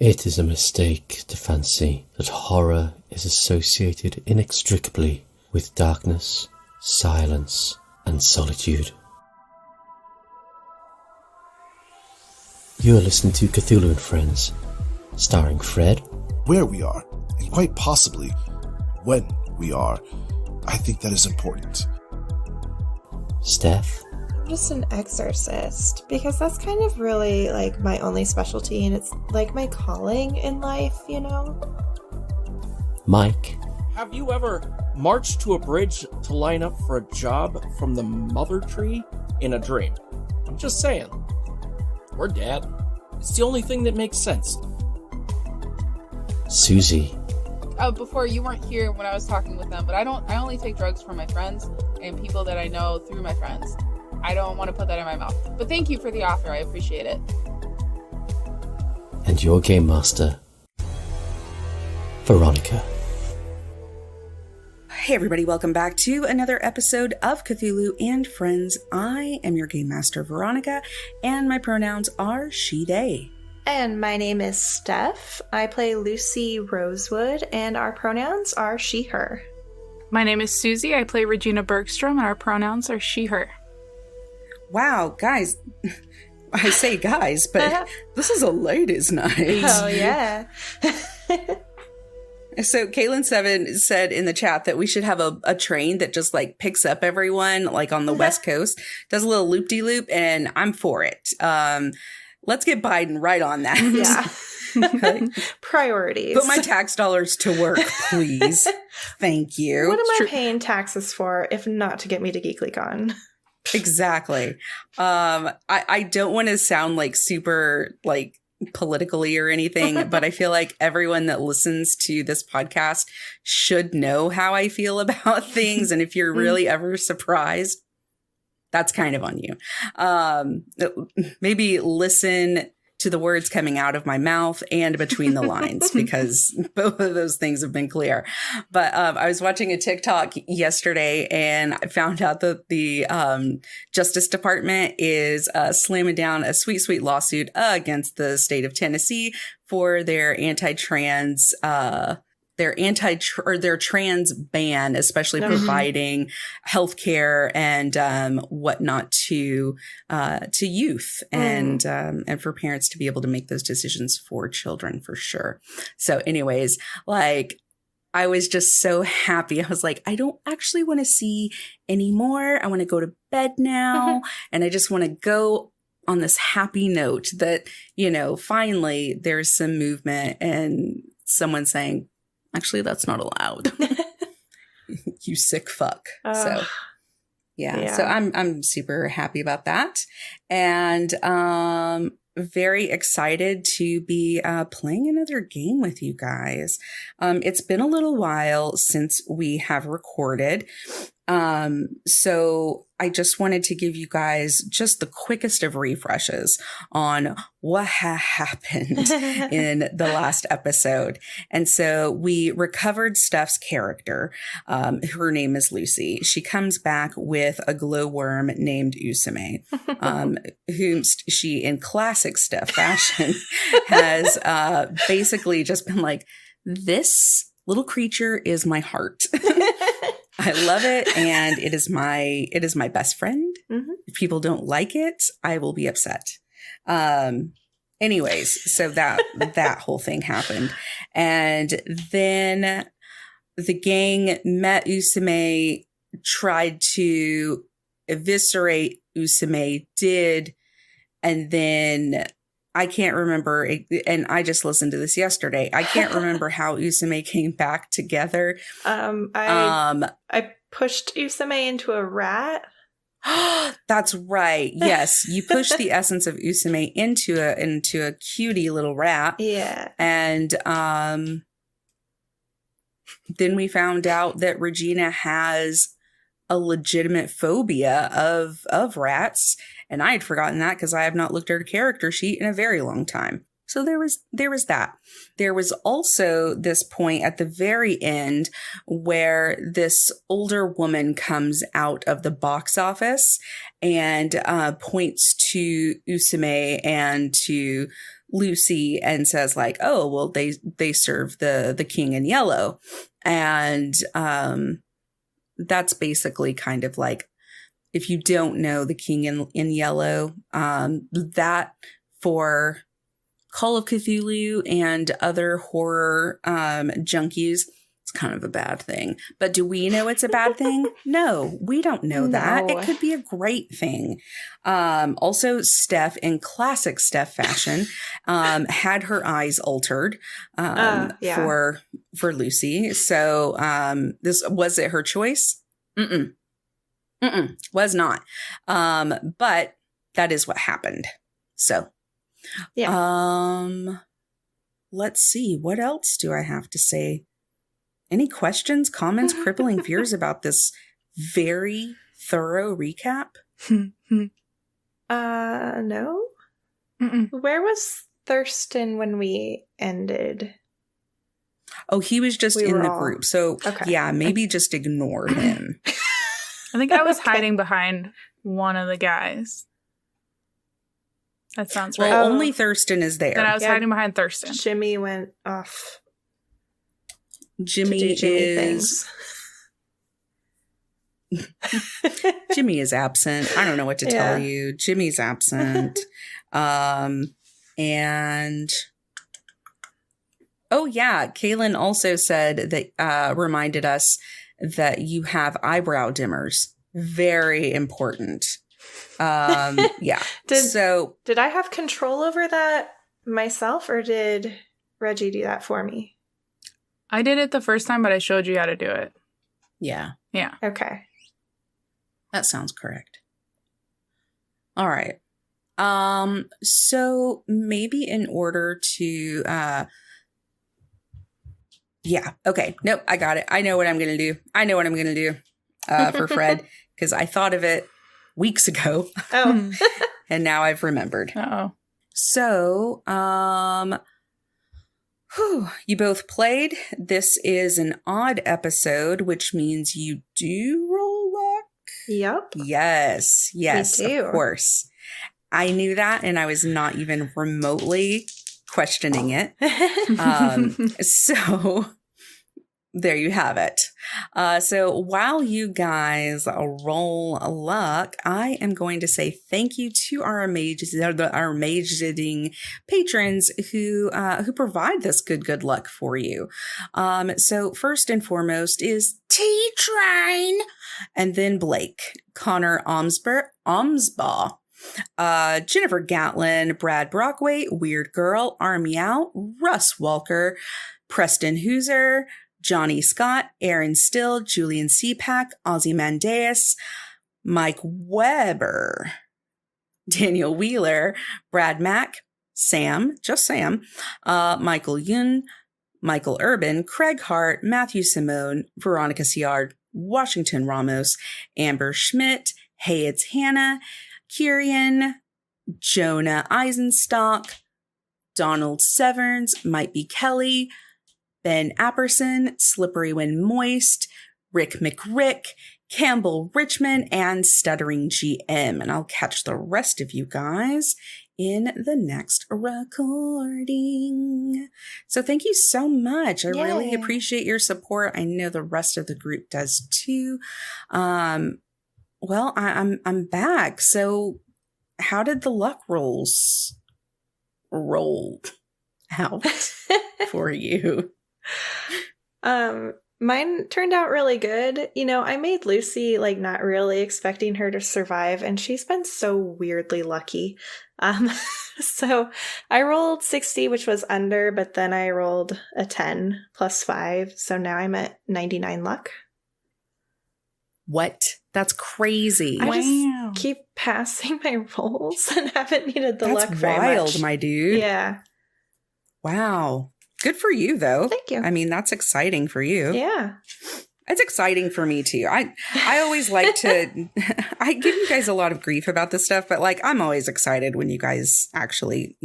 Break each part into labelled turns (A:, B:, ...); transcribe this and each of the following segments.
A: It is a mistake to fancy that horror is associated inextricably with darkness, silence, and solitude. You are listening to Cthulhu and Friends, starring Fred.
B: Where we are, and quite possibly when we are, I think that is important.
A: Steph.
C: I'm just an exorcist, because that's kind of really like my only specialty, and it's like my calling in life, you know?
A: Mike.
D: Have you ever marched to a bridge to line up for a job from the mother tree in a dream? I'm just saying. Or dad. It's the only thing that makes sense.
A: Susie.
E: Before, you weren't here when I was talking with them, but I only take drugs from my friends and people that I know through my friends. I don't want to put that in my mouth. But thank you for the offer. I appreciate it.
A: And your game master, Veronica.
F: Hey everybody, welcome back to another episode of Cthulhu and Friends. I am your game master, Veronica, and my pronouns are she, they.
C: And my name is Steph. I play Lucy Rosewood, and our pronouns are she, her.
G: My name is Susie. I play Regina Bergstrom, and our pronouns are she, her.
F: Wow, guys. I say guys, but this is a ladies' night.
C: Oh, yeah.
F: So Kaylin7 said in the chat that we should have a train that just like picks up everyone like on the West Coast, does a little loop-de-loop, and I'm for it. Let's get Biden right on that.
C: Yeah. Priorities.
F: Put my tax dollars to work, please. Thank you.
C: What am I paying taxes for if not to get me to GeeklyCon?
F: Exactly. I don't want to sound like super like politically or anything, but I feel like everyone that listens to this podcast should know how I feel about things. And if you're really ever surprised, that's kind of on you. Maybe listen to the words coming out of my mouth and between the lines, because both of those things have been clear. But I was watching a TikTok yesterday, and I found out that the Justice Department is slamming down a sweet, sweet lawsuit against the state of Tennessee for their anti-trans their trans ban, especially providing healthcare and whatnot to youth and for parents to be able to make those decisions for children, for sure. So anyways, like, I was just so happy. I was like, I don't actually want to see anymore. I want to go to bed now. And I just want to go on this happy note that, you know, finally there's some movement and someone saying, actually, that's not allowed. You sick fuck. So, yeah. So I'm super happy about that, and very excited to be playing another game with you guys. It's been a little while since we have recorded. So I just wanted to give you guys just the quickest of refreshes on what happened in the last episode. And so we recovered Steph's character. Her name is Lucy. She comes back with a glowworm named Usame, whom she, in classic Steph fashion, has basically just been like, this little creature is my heart. I love it, and it is my best friend. If people don't like it, I will be upset. Anyways, so that whole thing happened, and then the gang met Usame, tried to eviscerate Usame, and then I can't remember, and I just listened to this yesterday. I can't remember how Usame came back together.
C: I pushed Usame into a rat.
F: That's right. Yes, you pushed the essence of Usame into a cutie little rat.
C: Yeah,
F: and then we found out that Regina has a legitimate phobia of rats. And I had forgotten that because I have not looked at her character sheet in a very long time. So there was that. There was also this point at the very end where this older woman comes out of the box office and points to Usume and to Lucy and says like, oh, well, they serve the king in yellow. And that's basically kind of like, if you don't know the king in yellow, that for Call of Cthulhu and other horror junkies, it's kind of a bad thing. But do we know it's a bad thing? No, we don't know that.
C: No.
F: It could be a great thing. Also, Steph, in classic Steph fashion, had her eyes altered for Lucy. So this was it her choice? Was not. But that is what happened. So.
C: Yeah.
F: Let's see. What else do I have to say? Any questions, comments, crippling fears about this very thorough recap?
C: No.
G: Mm-mm.
C: Where was Thurston when we ended?
F: Oh, he was just
C: We
F: in
C: were
F: the
C: all-
F: group. So
C: Okay.
F: yeah, maybe just ignore him.
G: I think I was
C: Okay.
G: hiding behind one of the guys. That sounds right.
F: Well,
C: Oh.
F: only Thurston is there.
G: Then I was
C: Yeah.
G: hiding behind Thurston.
C: Jimmy went off
F: Jimmy
C: to do Jimmy
F: is Jimmy is absent. I don't know what to tell
C: Yeah.
F: you. Jimmy's absent. And oh yeah, Kaylin also said that reminded us that you have eyebrow dimmers. Very important. Yeah.
C: Did I have control over that myself, or did Reggie do that for me?
G: I did it the first time, but I showed you how to do it.
F: Yeah,
G: Yeah.
C: Okay.
F: that sounds correct. All right. So maybe in order to yeah, okay. Nope, I got it. I know what I'm gonna do. For Fred, because I thought of it weeks ago
C: Oh.
F: and now I've remembered.
G: Uh-oh.
F: So, you both played. This is an odd episode, which means you do roll luck.
C: Yep.
F: Yes,
C: do.
F: of course. I knew that, and I was not even remotely questioning it. So there you have it. So while you guys roll luck, I am going to say thank you to our amazing patrons who provide this good luck for you. So first and foremost is T-Train, and then Blake, Connor Omsbaugh, Jennifer Gatlin, Brad Brockway, Weird Girl, Army Out, Russ Walker, Preston Hooser, Johnny Scott, Aaron Still, Julian Cepak, Ozzy Mandeus, Mike Weber, Daniel Wheeler, Brad Mack, Sam, just Sam, Michael Yun, Michael Urban, Craig Hart, Matthew Simone, Veronica Ciard, Washington Ramos, Amber Schmidt, Hey It's Hannah, Kirian, Jonah Eisenstock, Donald Severns, Might Be Kelly, Ben Apperson, Slippery When Moist, Rick McRick, Campbell Richmond, and Stuttering GM. And I'll catch the rest of you guys in the next recording. So thank you so much. I really
C: Yay.
F: appreciate your support. I know the rest of the group does too. Well, I'm back. So how did the luck rolls roll out for you?
C: Mine turned out really good. You know, I made Lucy like not really expecting her to survive, and she's been so weirdly lucky. So I rolled 60, which was under, but then I rolled a 10 plus 5, so now I'm at 99 luck.
F: What? That's crazy.
C: I
G: Wow.
C: just keep passing my rolls and haven't needed the
F: That's
C: luck very
F: wild,
C: much.
F: my dude.
C: Yeah.
F: Wow. Good for you, though.
C: Thank you.
F: I mean, that's exciting for you.
C: Yeah.
F: It's exciting for me too. I always like to I give you guys a lot of grief about this stuff, but like I'm always excited when you guys actually,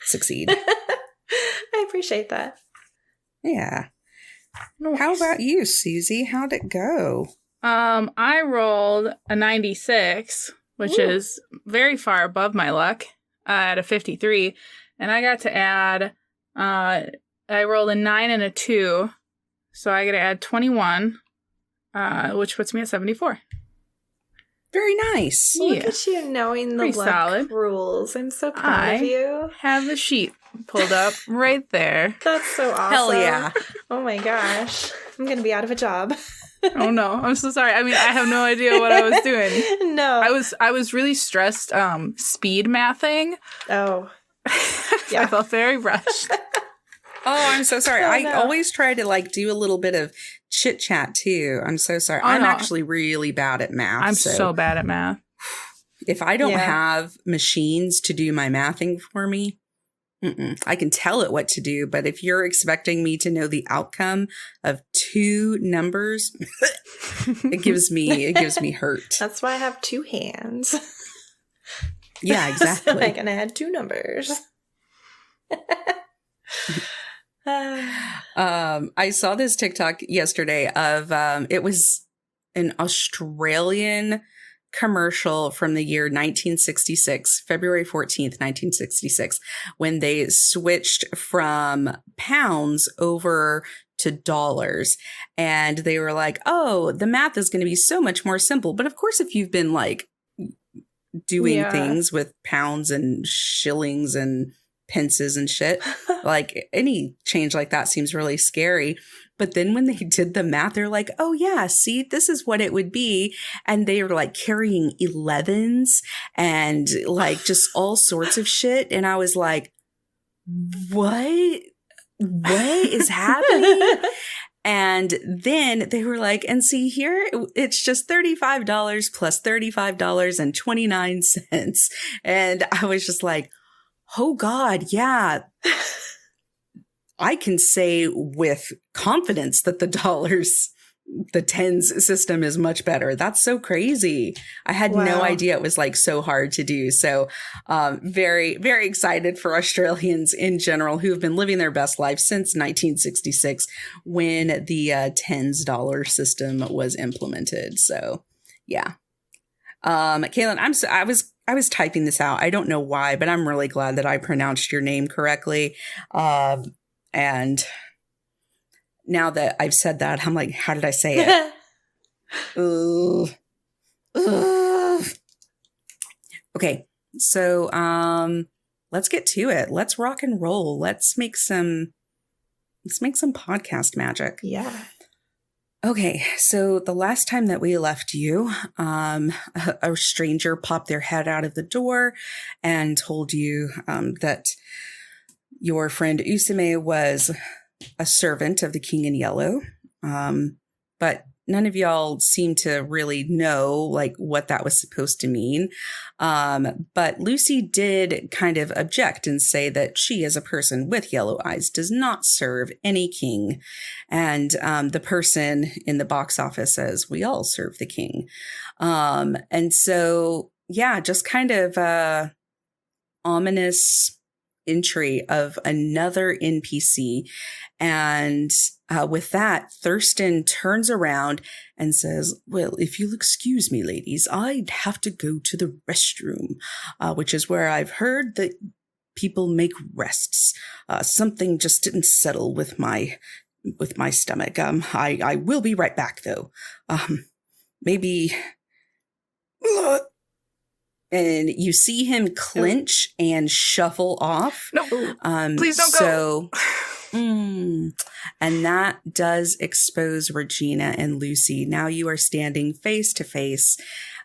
F: succeed.
C: I appreciate that.
F: Yeah.
G: Nice.
F: How about you, Susie? How'd it go?
G: I rolled a 96, which
C: Ooh.
G: is very far above my luck, at a 53. And I got to add, I rolled a 9 and a 2. So I got to add 21, which puts me at 74.
F: Very nice.
C: Look
G: Yeah.
C: at you knowing the
G: Pretty
C: luck
G: solid.
C: rules. I'm so proud of you.
G: Have the sheet pulled up right there.
C: That's so awesome.
F: Hell yeah.
C: Oh my gosh. I'm going to be out of a job.
G: Oh no, I'm so sorry. I mean, I have no idea what I was doing.
C: No.
G: I was really stressed speed mathing.
C: Oh.
G: I felt very rushed.
F: Oh, I'm so sorry.
C: Oh,
F: I
C: no.
F: always try to like do a little bit of chit chat too. I'm so sorry.
G: Oh,
F: I'm
G: no.
F: actually really bad at math.
G: I'm so bad at math.
F: If I don't
C: Yeah.
F: have machines to do my mathing for me, I can tell it what to do. But if you're expecting me to know the outcome of 2 numbers, it gives me hurt.
C: That's why I have 2 hands.
F: Yeah, exactly.
C: So I can add 2 numbers.
F: I saw this TikTok yesterday of it was an Australian commercial from the year 1966, February 14th, 1966, when they switched from pounds over to dollars. And they were like, oh, the math is going to be so much more simple. But of course, if you've been like doing
C: Yeah.
F: things with pounds and shillings and pences and shit, like any change like that seems really scary. But then when they did the math, they're like, oh yeah, see, this is what it would be. And they were like carrying 11s and like just all sorts of shit. And I was like, what is happening? And then they were like, and see here, it's just $35 plus $35.29. And I was just like, oh God, yeah. I can say with confidence that the tens system is much better. That's so crazy. I had no
C: Wow.
F: idea it was like so hard to do. So very, very excited for Australians in general who have been living their best life since 1966 when the tens dollar system was implemented. So yeah. Kaylin, I was typing this out. I don't know why, but I'm really glad that I pronounced your name correctly. And now that I've said that, I'm like, how did I say it? Ooh. Ugh. Okay. So, let's get to it. Let's rock and roll. Let's make some podcast magic.
C: Yeah.
F: Okay, so the last time that we left you, a stranger popped their head out of the door and told you that your friend Usume was a servant of the King in Yellow, but none of y'all seem to really know like what that was supposed to mean. But Lucy did kind of object and say that she, as a person with yellow eyes, does not serve any king. And the person in the box office says, we all serve the king. And so, yeah, just kind of ominous entry of another NPC. And with that, Thurston turns around and says, well, if you'll excuse me, ladies, I'd have to go to the restroom, which is where I've heard that people make rests. Something just didn't settle with my stomach. I will be right back, though. Maybe... And you see him clench and shuffle off.
G: No, please don't
F: go. And that does expose Regina and Lucy. Now you are standing face to face.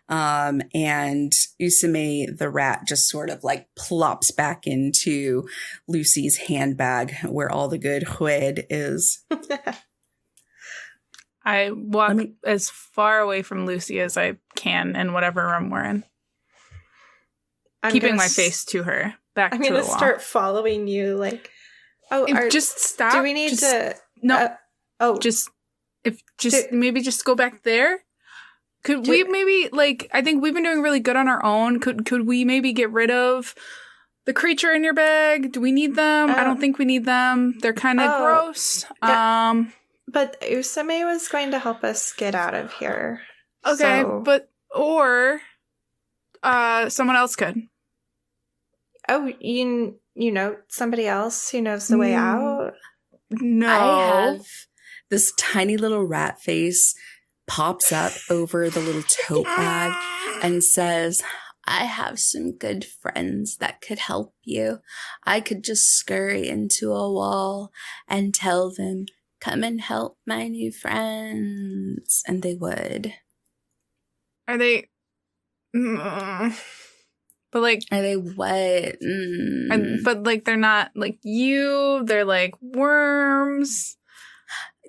F: And Usume the rat just sort of like plops back into Lucy's handbag where all the good hued is.
G: I walk as far away from Lucy as I can in whatever room we're in. Keeping my face to her, back to the wall.
C: I'm going to start following you, like...
G: just stop.
C: Do we need to...
G: No.
C: Do-
G: Maybe just go back there? Could we maybe, like... I think we've been doing really good on our own. Could we maybe get rid of the creature in your bag. Do we need them? I don't think we need them. They're kind of gross.
C: Yeah. But Usame was going to help us get out of here.
G: Okay,
C: so-
G: or someone else could.
C: Oh, you know somebody else who knows the way out?
G: No.
F: I have this tiny little rat face pops up over the little tote bag and says, I have some good friends that could help you. I could just scurry into a wall and tell them, come and help my new friends. And they would.
G: Are they... But like...
F: Are they what?
G: But like they're not like you. They're like worms.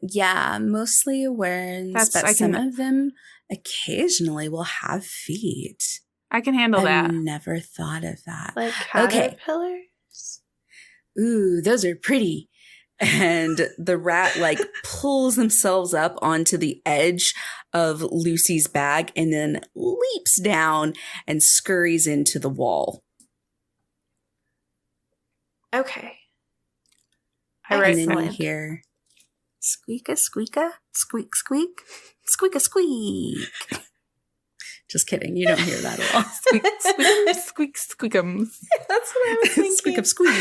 F: Yeah, mostly worms. But some of them occasionally will have feet.
G: I can handle that.
F: I've never thought of that.
C: Like caterpillars?
F: Ooh, those are pretty. And the rat like pulls themselves up onto the edge of Lucy's bag and then leaps down and scurries into the wall.
C: Okay.
G: I write
F: And then you
C: Excellent.
F: hear squeak-a, squeak-a, squeak, squeak, squeak-a, squeak. Just kidding. You don't hear that at all.
G: Squeak, squeak, squeak, squeakums.
C: That's what I was thinking.
F: Squeak up, squeak.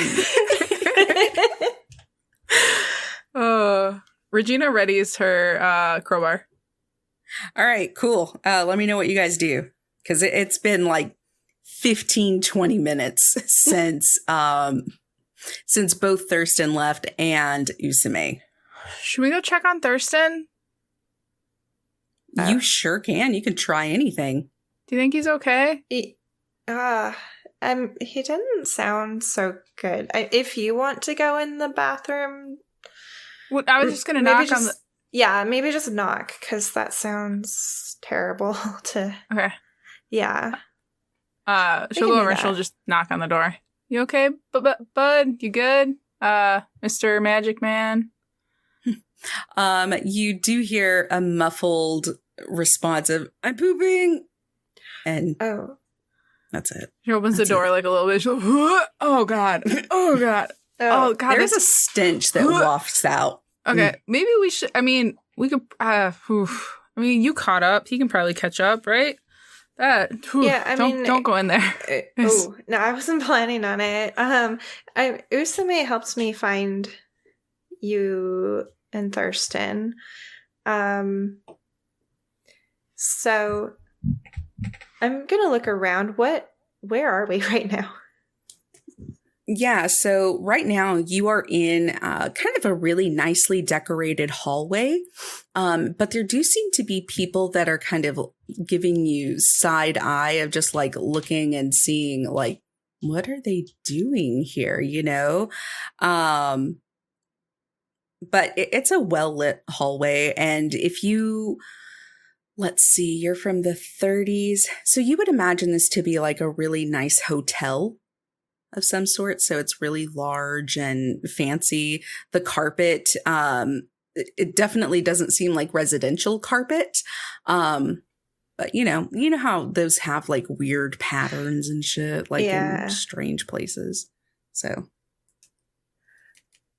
G: Regina readies her crowbar.
F: All right, cool. Let me know what you guys do. Because it's been like 15, 20 minutes since both Thurston left and Usame.
G: Should we go check on Thurston?
F: You sure can. You can try anything.
G: Do you think he's okay?
C: He didn't sound so good. If you want to go in the bathroom,
G: I was just gonna knock on the.
C: Yeah, maybe just knock because that sounds terrible.
G: Okay.
C: Yeah.
G: She'll
C: can
G: go
C: do
G: over and
C: that.
G: she'll just knock on the door. You okay, bud? You good? Mr. Magic Man?
F: You do hear a muffled response of, I'm pooping. And that's it.
G: She opens the door like a little bit. She's like, oh, God. Oh, God. Oh, God.
F: There's a stench that wafts out.
G: Okay, maybe we should. I mean, we could. You caught up. He can probably catch up, right?
C: Yeah,
G: don't go in there.
C: No, I wasn't planning on it. Usame helped me find you and Thurston. So I'm gonna look around. Where are we right now?
F: Yeah, so right now you are in kind of a really nicely decorated hallway, but there do seem to be people that are kind of giving you side eye of just like looking and seeing like, what are they doing here, you know? But it's a well-lit hallway, and if you... Let's see, you're from the 30s, so you would imagine this to be like a really nice hotel of some sort. So it's really large and fancy. The carpet, it definitely doesn't seem like residential carpet. But you know how those have like weird patterns and shit, like in strange places. So,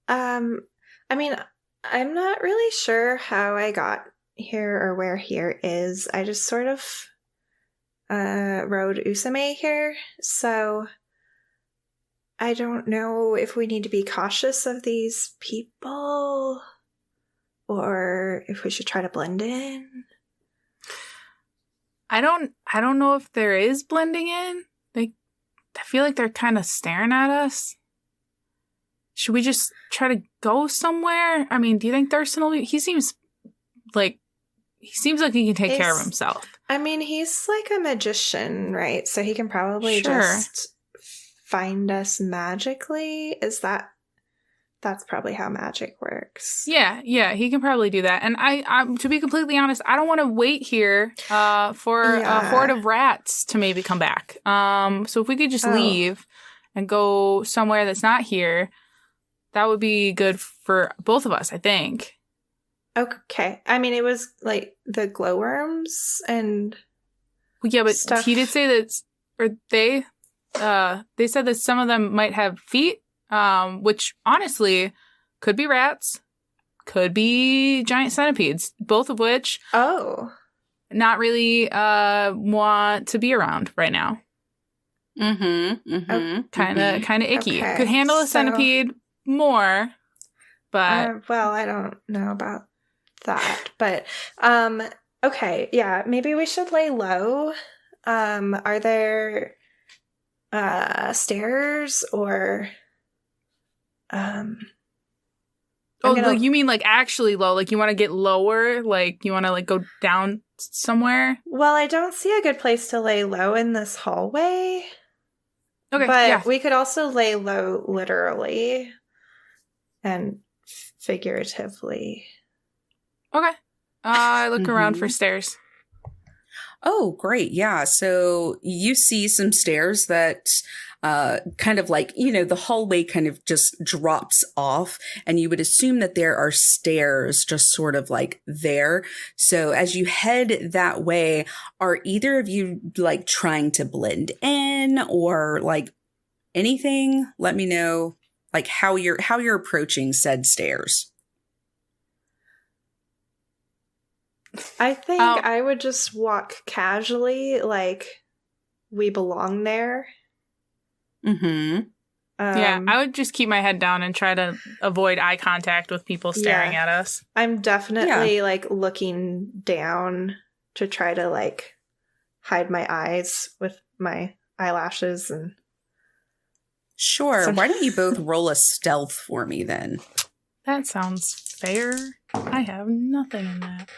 C: I mean, I'm not really sure how I got here or where here is. I just sort of rode Usame here, so I don't know if we need to be cautious of these people or if we should try to blend in.
G: I don't know if there is blending in. I feel like they're kind of staring at us. Should we just try to go somewhere? I mean, do you think Thurston will be... He seems like he can take care of himself.
C: I mean, he's like a magician, right? So he can probably
G: Sure.
C: just find us magically. That's probably how magic works.
G: Yeah, he can probably do that. And I to be completely honest, I don't want to wait here for a horde of rats to maybe come back. So if we could just leave and go somewhere that's not here, that would be good for both of us, I think.
C: Okay. I mean, it was like the glowworms and
G: Well, yeah, but
C: stuff.
G: he did say that, or they they said that some of them might have feet, which honestly could be rats, could be giant centipedes, both of which not really want to be around right now. Kind of icky.
C: Okay,
G: Could handle a centipede more, but
C: well, I don't know about that. But okay, yeah, maybe we should lay low. Are there stairs or
G: you mean like actually low? Like you want to get lower? Like you want to like go down somewhere?
C: Well, I don't see a good place to lay low in this hallway.
G: Okay,
C: but
G: yeah.
C: we could also lay low literally and figuratively.
G: Okay. I look around for stairs.
F: Oh, great. Yeah. So you see some stairs that kind of like, the hallway kind of just drops off, and you would assume that there are stairs just sort of like there. So as you head that way, are either of you like trying to blend in or like anything? Let me know like how you're approaching said stairs.
C: I think I would just walk casually, like we belong there.
F: Mm-hmm.
G: Yeah, I would just keep my head down and try to avoid eye contact with people staring at us.
C: I'm definitely like looking down to try to like hide my eyes with my eyelashes and.
F: Sure. Why don't you both roll a stealth for me then?
G: That sounds fair. I have nothing in that.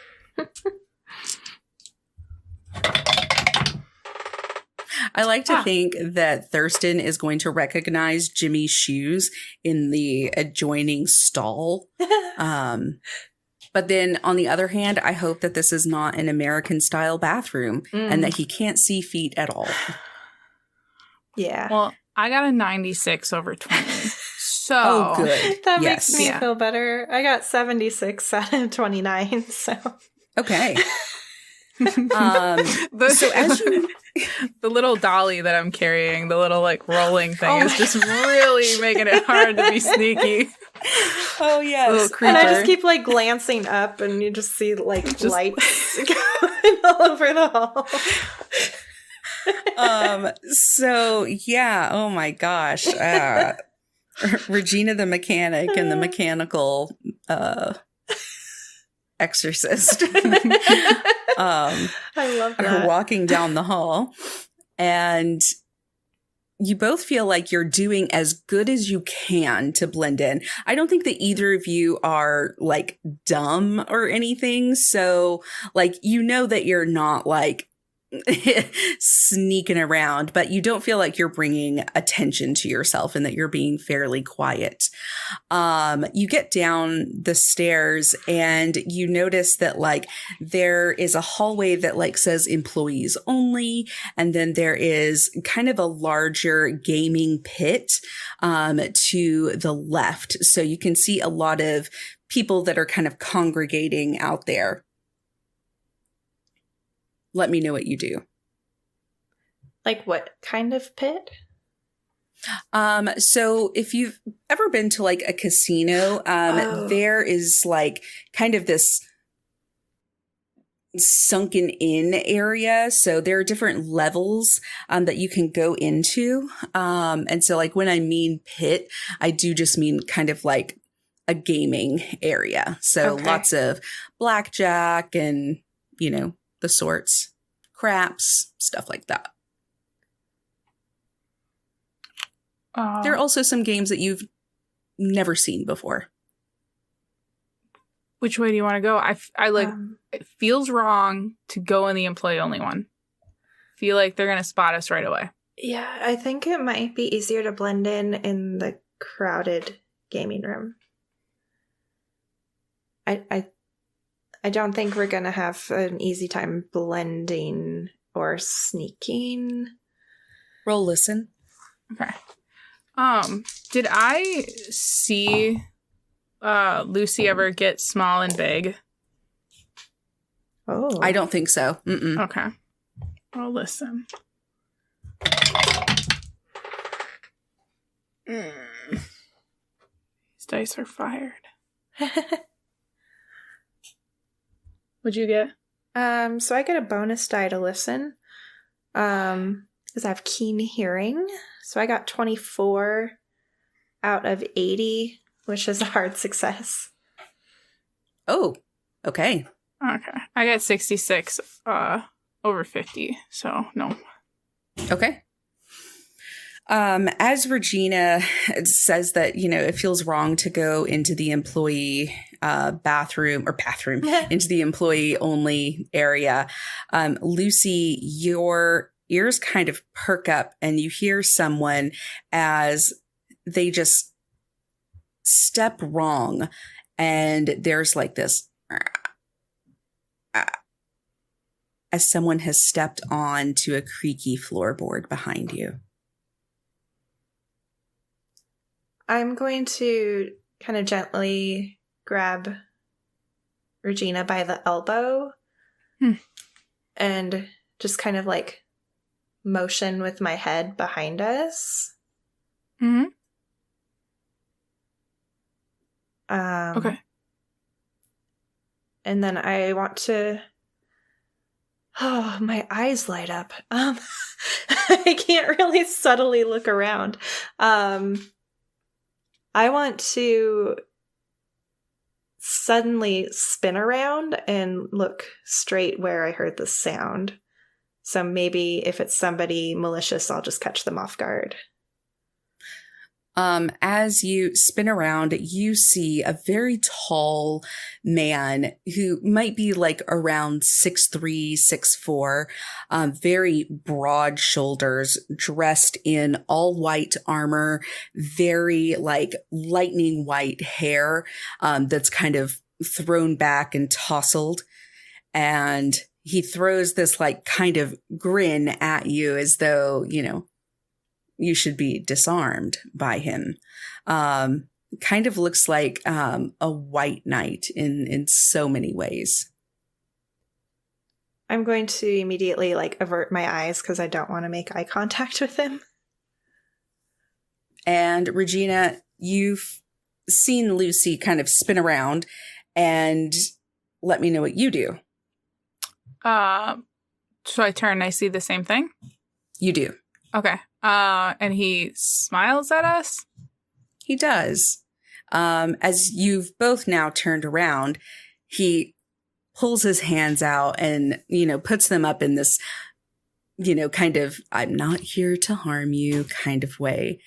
F: I like to think that Thurston is going to recognize Jimmy's shoes in the adjoining stall. But then on the other hand, I hope that this is not an American style bathroom and that he can't see feet at all.
C: Yeah.
G: Well, I got a 96 over 20. So
F: good.
C: That makes me feel better. I got 76 out of 29, so.
F: Okay. So as you...
G: The little dolly that I'm carrying, the little like rolling thing is just really making it hard to be sneaky.
F: Oh, yes.
G: Little creeper.
C: And I just keep like glancing up and you just see like lights going all over the hall.
F: So yeah, oh my gosh. Regina the mechanic and the mechanical exorcist
C: I love that.
F: are walking down the hall, and you both feel like you're doing as good as you can to blend in. I don't think that either of you are like dumb or anything. So like, that you're not like sneaking around, but you don't feel like you're bringing attention to yourself and that you're being fairly quiet. You get down the stairs and you notice that like there is a hallway that like says employees only. And then there is kind of a larger gaming pit, to the left. So you can see a lot of people that are kind of congregating out there. Let me know what you do.
C: Like what kind of pit?
F: So if you've ever been to like a casino, there is like kind of this sunken in area. So there are different levels that you can go into. And so like when I mean pit, I do just mean kind of like a gaming area. So lots of blackjack and, the sorts, craps, stuff like that. There are also some games that you've never seen before.
G: Which way do you want to go? I like, it feels wrong to go in the employee only one. Feel like they're going to spot us right away.
C: Yeah, I think it might be easier to blend in the crowded gaming room. I don't think we're going to have an easy time blending or sneaking.
F: Roll listen.
G: Okay. Did I see Lucy ever get small and big?
C: Oh.
F: I don't think so. Mm-mm.
G: Okay. I'll listen. These dice are fired. What'd you get?
C: So I get a bonus die to listen. Because I have keen hearing. So I got 24 out of 80, which is a hard success.
F: Oh, okay.
G: Okay. I got 66 over 50, so no.
F: Okay. As Regina says that, it feels wrong to go into the employee bathroom into the employee only area, Lucy, your ears kind of perk up and you hear someone as they just step wrong. And there's like this, as someone has stepped on to a creaky floorboard behind you.
C: I'm going to kind of gently grab Regina by the elbow and just kind of like motion with my head behind us.
G: Mm-hmm.
C: Okay. And then I want to... Oh, my eyes light up. I can't really subtly look around. I want to suddenly spin around and look straight where I heard the sound. So maybe if it's somebody malicious, I'll just catch them off guard.
F: As you spin around, you see a very tall man who might be like around 6'3", 6'4", very broad shoulders, dressed in all white armor, very like lightning white hair, that's kind of thrown back and tousled. And he throws this like kind of grin at you as though, you should be disarmed by him. Kind of looks like a white knight in so many ways.
C: I'm going to immediately like avert my eyes because I don't want to make eye contact with him.
F: And Regina, you've seen Lucy kind of spin around, and let me know what you do.
G: So I turn and I see the same thing?
F: You do.
G: Okay. And he smiles at us?
F: He does. As you've both now turned around, he pulls his hands out and, puts them up in this, kind of, I'm not here to harm you kind of way.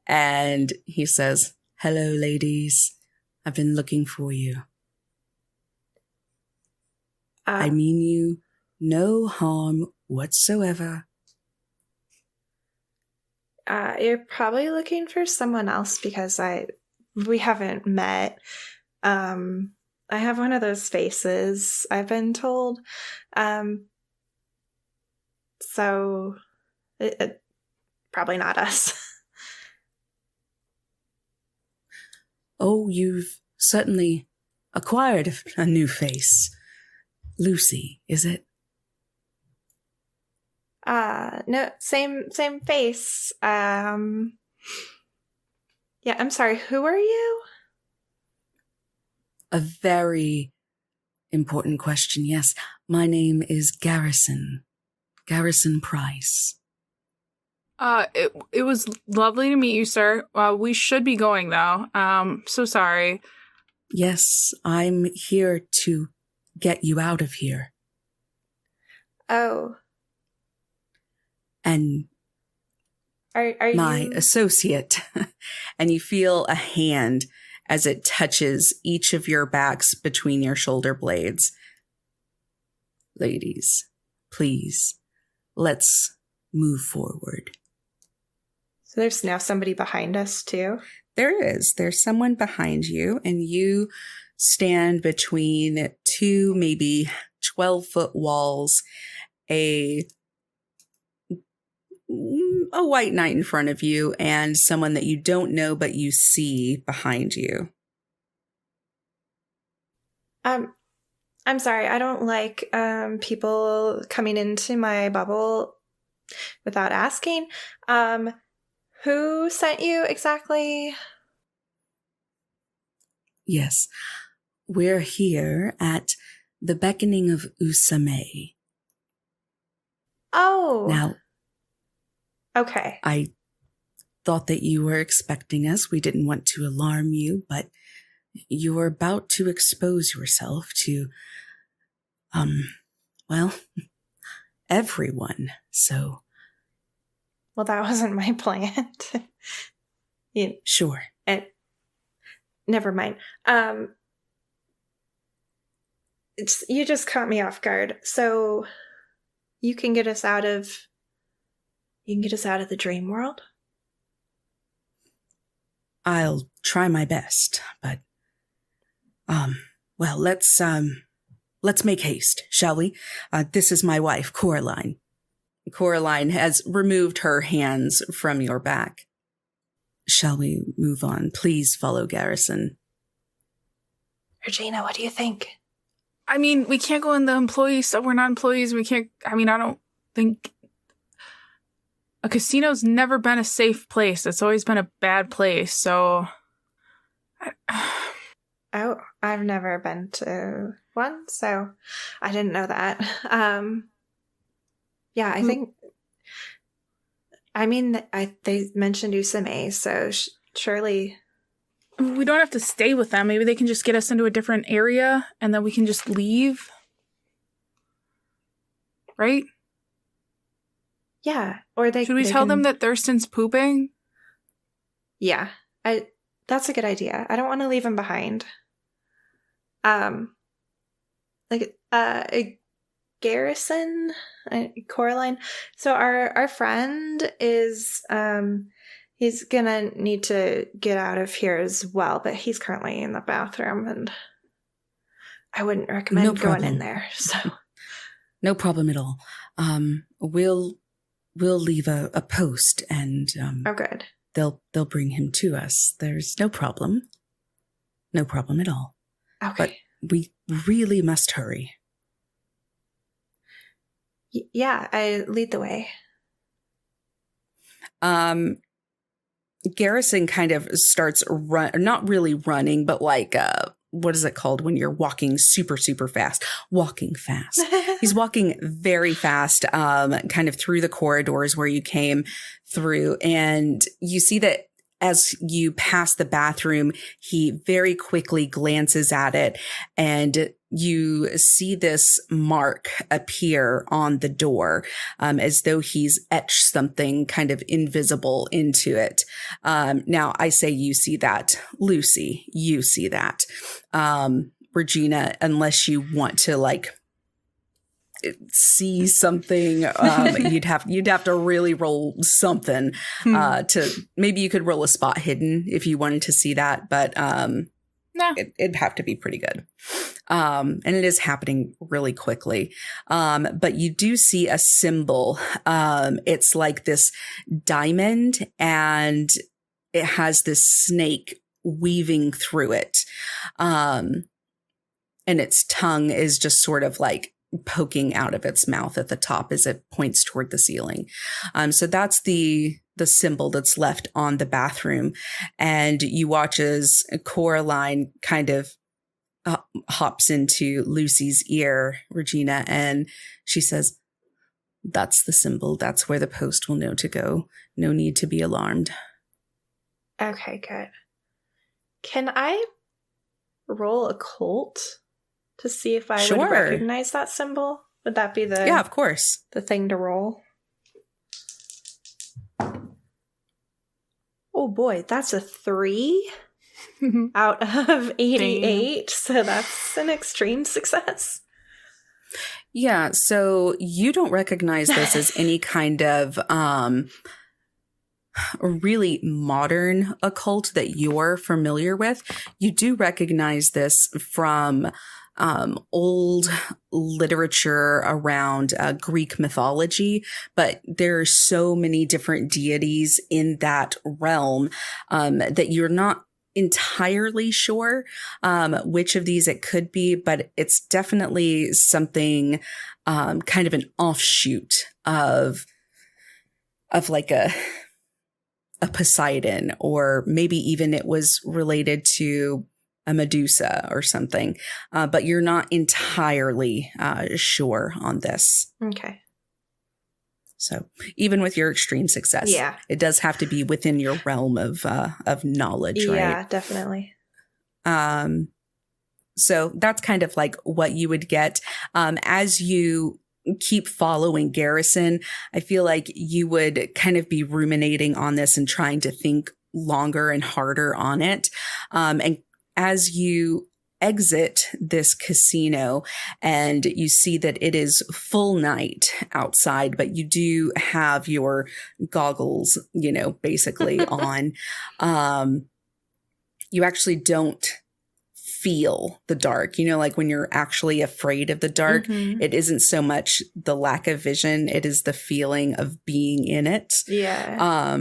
F: And he says, hello, ladies. I've been looking for you. I mean you no harm whatsoever.
C: You're probably looking for someone else because we haven't met. I have one of those faces, I've been told. So it probably not us.
F: Oh, you've certainly acquired a new face. Lucy, is it?
C: No, same face. Yeah, I'm sorry, who are you?
F: A very important question, yes. My name is Garrison. Garrison Price.
G: It was lovely to meet you, sir. We should be going, though. So sorry.
F: Yes, I'm here to get you out of here.
C: Oh.
F: And
C: are
F: my
C: you...
F: associate. And you feel a hand as it touches each of your backs between your shoulder blades. Ladies, please, let's move forward.
C: So there's now somebody behind us, too?
F: There is. There's someone behind you, and you stand between two, maybe 12-foot walls, a white knight in front of you, and someone that you don't know but you see behind you.
C: I'm sorry, I don't like people coming into my bubble without asking. Who sent you exactly?
F: Yes, we're here at the beckoning of Usame.
C: Oh.
F: Now,
C: Okay.
F: I thought that you were expecting us. We didn't want to alarm you, but you're about to expose yourself to, well, everyone. So.
C: Well, that wasn't my plan.
F: Sure.
C: Never mind. You just caught me off guard. So you can get us out of the dream world?
F: I'll try my best, but well, let's make haste, shall we? This is my wife, Coraline. Coraline has removed her hands from your back. Shall we move on? Please follow Garrison.
C: Regina, what do you think?
G: I mean, we can't go in the employee stuff. We're not employees. We can't. I mean, I don't think a casino's never been a safe place. It's always been a bad place. So,
C: Oh, I've never been to one, so I didn't know that. Yeah, I think. I mean, they mentioned Usame, so surely.
G: we don't have to stay with them. Maybe they can just get us into a different area, and then we can just leave. Right?
C: Yeah, or they.
G: Should we
C: they
G: tell
C: can-
G: them that Thurston's pooping?
C: Yeah, that's a good idea. I don't want to leave him behind. Garrison, Coraline. So our friend is he's gonna need to get out of here as well, but he's currently in the bathroom, and I wouldn't recommend
F: No
C: going
F: problem.
C: in there. So
F: No problem at all. We'll leave a post, and
C: oh, good.
F: they'll bring him to us. There's no problem. No problem at all.
C: Okay.
F: But we really must hurry.
C: Yeah, I lead the way.
F: Garrison kind of starts not really running, but like, what is it called when you're walking super, super fast? Walking fast. He's walking very fast, kind of through the corridors where you came through. And you see that as you pass the bathroom, he very quickly glances at it, and you see this mark appear on the door, as though he's etched something kind of invisible into it. Now, I say you see that. Lucy, you see that. Regina, unless you want to like see something, you'd have to really roll something to maybe you could roll a spot hidden if you wanted to see that, but
G: No.
F: it'd have to be pretty good. And it is happening really quickly. But you do see a symbol. It's like this diamond, and it has this snake weaving through it. And its tongue is just sort of like poking out of its mouth at the top as it points toward the ceiling. So that's the symbol that's left on the bathroom. And you watch as Coraline kind of hops into Lucy's ear, Regina, and she says, "That's the symbol. That's where the post will know to go. No need to be alarmed."
C: Okay, good. Can I roll occult to see if I
F: Sure.
C: would recognize that symbol? Would that be
F: Yeah, of course.
C: the thing to roll? Oh boy, that's a 3 out of 88. So that's an extreme success.
F: Yeah, so you don't recognize this as any kind of really modern occult that you're familiar with. You do recognize this from old literature around Greek mythology, but there are so many different deities in that realm that you're not entirely sure which of these it could be, but it's definitely something kind of an offshoot of like a a Poseidon, or maybe even it was related to a Medusa or something. But you're not entirely sure on this.
C: Okay.
F: So even with your extreme success,
C: Yeah.
F: it does have to be within your realm of knowledge, right?
C: Yeah, definitely.
F: So that's kind of like what you would get. As you keep following Garrison, I feel like you would kind of be ruminating on this and trying to think longer and harder on it. And as you exit this casino and you see that it is full night outside, but you do have your goggles, basically on, you actually don't feel the dark. Like when you're actually afraid of the dark, it isn't so much the lack of vision, it is the feeling of being in it.
C: Yeah.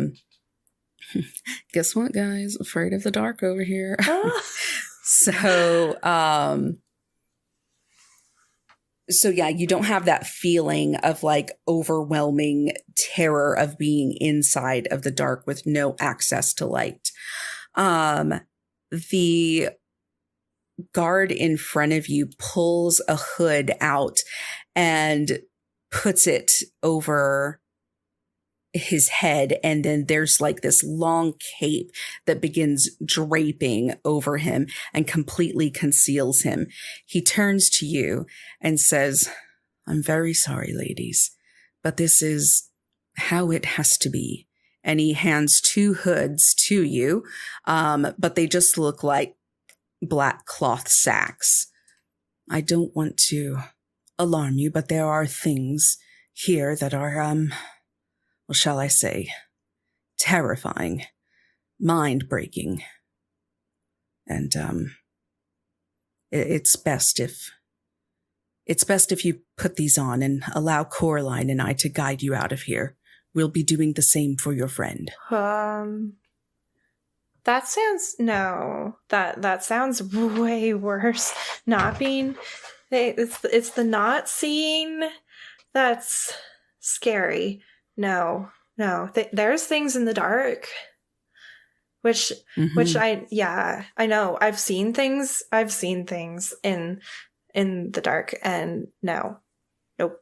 F: Guess what, guys? Afraid of the dark over here. So yeah, you don't have that feeling of like overwhelming terror of being inside of the dark with no access to light. The guard in front of you pulls a hood out and puts it over his head, and then there's like this long cape that begins draping over him and completely conceals him. He turns to you and says, "I'm very sorry, ladies, but this is how it has to be." And he hands 2 hoods to you, but they just look like black cloth sacks. I don't want to alarm you, but there are things here that are, well, shall I say, terrifying, mind-breaking. And it's best if you put these on and allow Coraline and I to guide you out of here. We'll be doing the same for your friend.
C: That sounds way worse. Not being, it's the not seeing that's scary. No. There's things in the dark, which I know. I've seen things in the dark, and no, nope.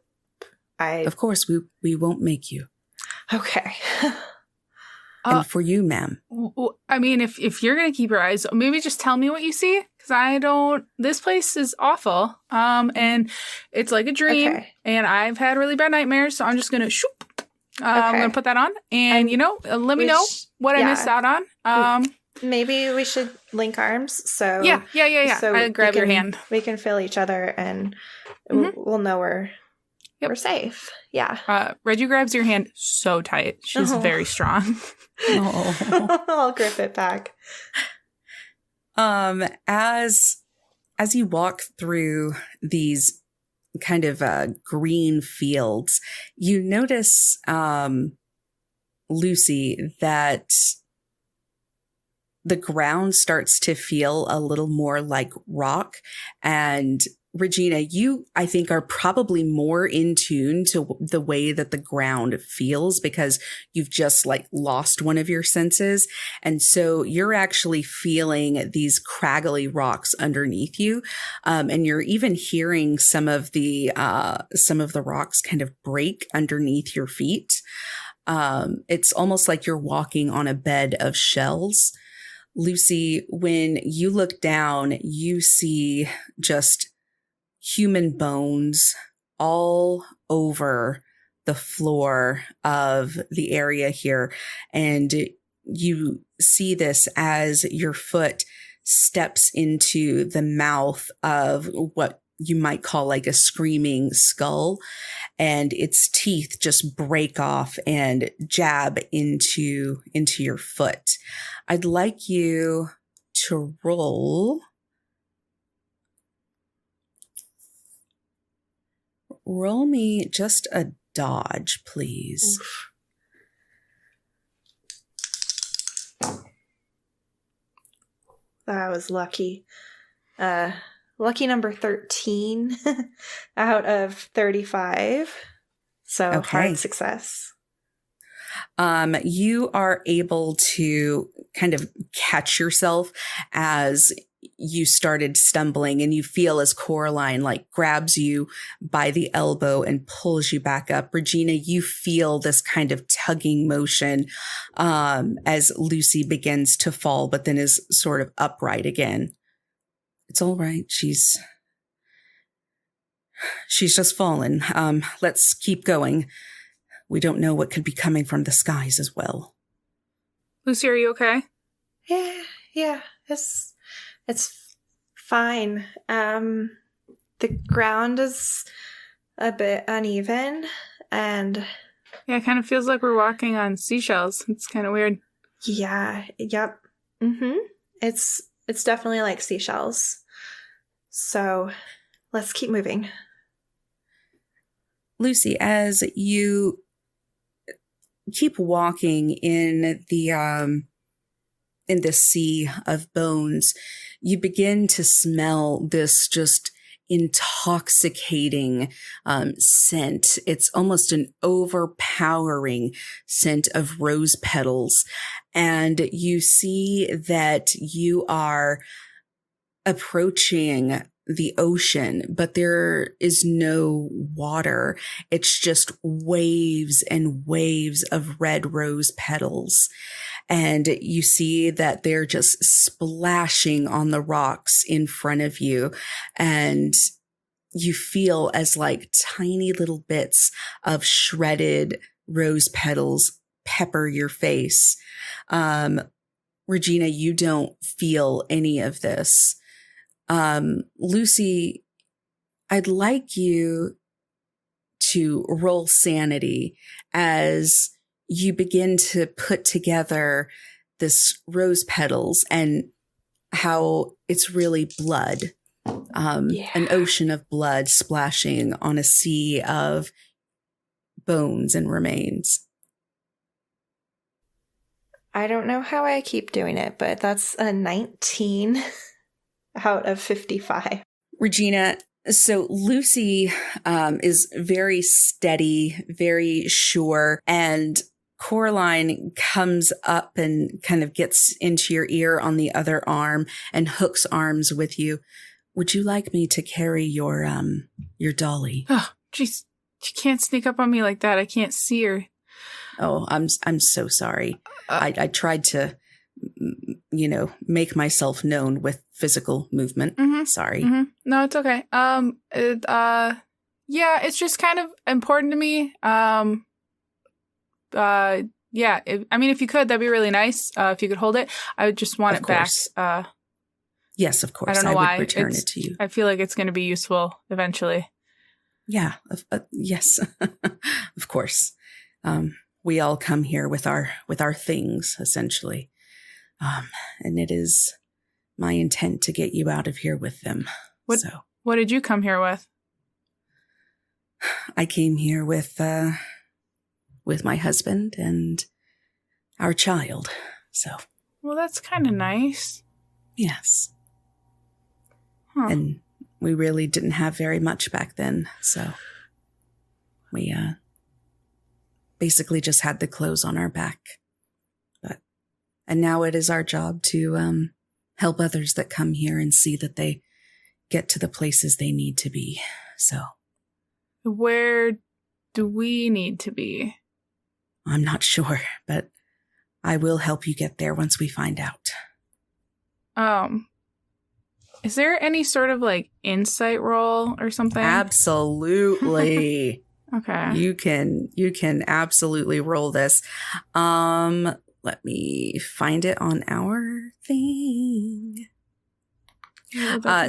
F: Of course, we won't make you.
C: Okay.
F: And for you, ma'am.
G: I mean, if you're going to keep your eyes, maybe just tell me what you see. Because this place is awful. And it's like a dream.
C: Okay.
G: And I've had really bad nightmares. So I'm just going to I'm going to put that on. And, let me know what I missed out on.
C: Maybe we should link arms. So
G: Yeah.
C: So
G: I grab your hand.
C: We can feel each other, and we'll know we're safe. Yeah.
G: Reggie grabs your hand so tight. She's very strong.
C: I'll grip it back.
F: As you walk through these kind of green fields, you notice, Lucy, that the ground starts to feel a little more like rock. And Regina, you, I think, are probably more in tune to the way that the ground feels because you've just like lost one of your senses. And so you're actually feeling these craggy rocks underneath you. And you're even hearing some of the rocks kind of break underneath your feet. It's almost like you're walking on a bed of shells. Lucy, when you look down, you see just human bones all over the floor of the area here. And you see this as your foot steps into the mouth of what you might call like a screaming skull, and its teeth just break off and jab into your foot. I'd like you to roll me just a dodge, please.
C: Oof. That was lucky. Lucky number 13 out of 35. So
F: Okay.
C: hard success.
F: You are able to kind of catch yourself as you started stumbling, and you feel as Coraline like grabs you by the elbow and pulls you back up. Regina, you feel this kind of tugging motion as Lucy begins to fall, but then is sort of upright again. It's all right. She's just fallen. Let's keep going. We don't know what could be coming from the skies as well.
G: Lucy, are you okay?
C: Yeah, it's fine. The ground is a bit uneven, and
G: Yeah, it kind of feels like we're walking on seashells. It's kind of weird.
C: yep. It's definitely like seashells. So let's keep moving.
F: Lucy, as you keep walking in this sea of bones, you begin to smell this just intoxicating scent. It's almost an overpowering scent of rose petals. And you see that you are approaching the ocean, but there is no water. It's just waves and waves of red rose petals. And you see that they're just splashing on the rocks in front of you. And you feel as like tiny little bits of shredded rose petals pepper your face. Regina, you don't feel any of this. Lucy, I'd like you to roll sanity as you begin to put together this rose petals and how it's really blood, an ocean of blood splashing on a sea of bones and remains.
C: I don't know how I keep doing it, but that's a 19 out of 55.
F: Regina, so Lucy is very steady, very sure, and Coraline comes up and kind of gets into your ear on the other arm and hooks arms with you. Would you like me to carry your dolly?
G: Oh, jeez. She can't sneak up on me like that. I can't see her.
F: Oh, I'm so sorry. I tried to, make myself known with physical movement. Mm-hmm. Sorry.
G: Mm-hmm. No, it's okay. Yeah, it's just kind of important to me. If you could, that'd be really nice. If you could hold it, I would just want it back.
F: Yes, of course.
G: I don't know why.
F: Would return it to you.
G: I feel like it's going to be useful eventually.
F: Yeah. Yes. Of course. We all come here with our things, essentially. And it is my intent to get you out of here with them.
G: What did you come here with?
F: I came here with my husband and our child. So.
G: Well, that's kind of nice.
F: Yes.
G: Huh.
F: And we really didn't have very much back then. So we basically just had the clothes on our back. And now it is our job to help others that come here and see that they get to the places they need to be. So.
G: Where do we need to be?
F: I'm not sure, but I will help you get there once we find out.
G: Is there any sort of like insight roll or something?
F: Absolutely.
G: Okay.
F: You can absolutely roll this. Let me find it on our thing.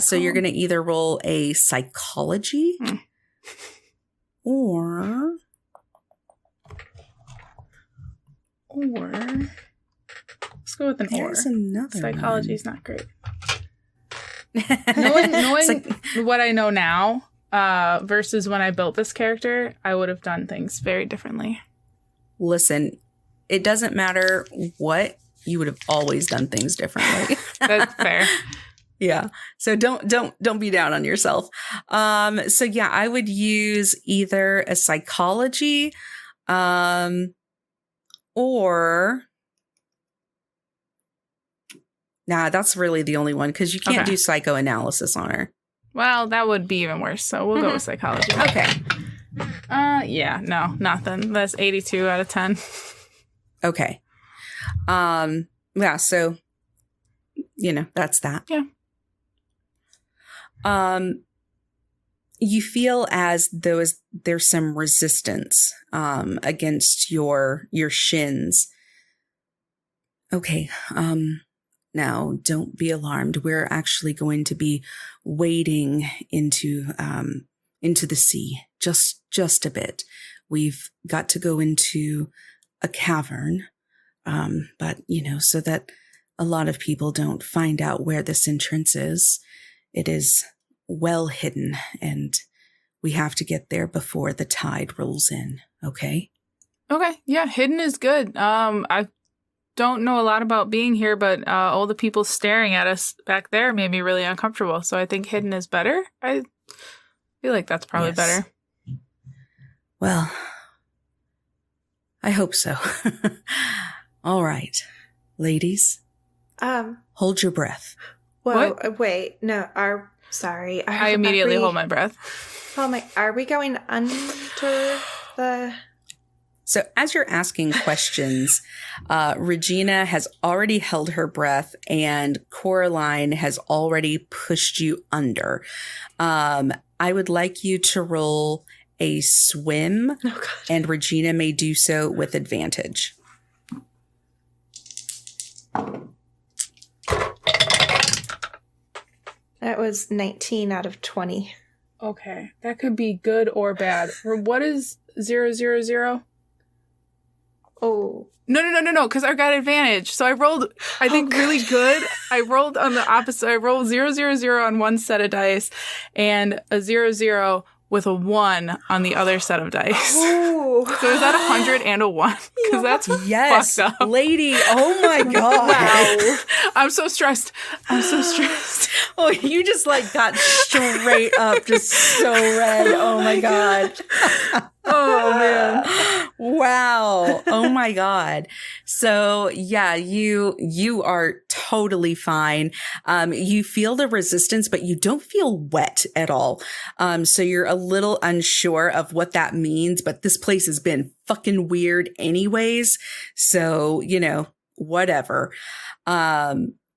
F: So you're going to either roll a psychology or
G: let's go with an
F: there's
G: or.
F: Another
G: Psychology is
F: one.
G: Not great. Knowing what I know now versus when I built this character, I would have done things very differently.
F: Listen, it doesn't matter what, you would have always done things differently.
G: That's fair.
F: Yeah. So don't be down on yourself. So yeah, I would use either a psychology, Or nah, that's really the only one because you can't do psychoanalysis on her.
G: Well, that would be even worse. So we'll go with psychology.
F: Okay.
G: Yeah, no, nothing. That's 82 out of 10.
F: Okay. Yeah, so that's that.
G: Yeah.
F: You feel as though there's some resistance against your shins. Okay. Now, don't be alarmed. We're actually going to be wading into the sea just a bit. We've got to go into a cavern, but so that a lot of people don't find out where this entrance is. It is well hidden, and we have to get there before the tide rolls in. Okay.
G: Okay. Yeah, hidden is good. I don't know a lot about being here, but all the people staring at us back there made me really uncomfortable. So I think hidden is better. I feel like that's probably better.
F: Well, I hope so. All right, ladies. Hold your breath.
C: Whoa, wait, no, sorry.
G: I immediately hold my breath.
C: Oh are we going under the...
F: So as you're asking questions, Regina has already held her breath and Coraline has already pushed you under. I would like you to roll a swim, and Regina may do so with advantage.
C: That was 19 out of 20.
G: Okay, that could be good or bad. What is 000?
C: Oh.
G: No, because I got advantage. So I rolled, I think, really good. I rolled on the opposite. I rolled 000 on one set of dice and a 00 with a 1 on the other set of dice.
C: Oh.
G: So is that 100 and a 1? Because that's fucked up.
F: Lady. Oh my God.
C: Wow.
G: I'm so stressed.
F: Oh, you just got straight up, just so red. Oh my God.
G: Oh man.
F: Wow. Oh my God. So yeah, you are totally fine. You feel the resistance, but you don't feel wet at all. So you're a little unsure of what that means, but this place has been fucking weird anyways. So, whatever.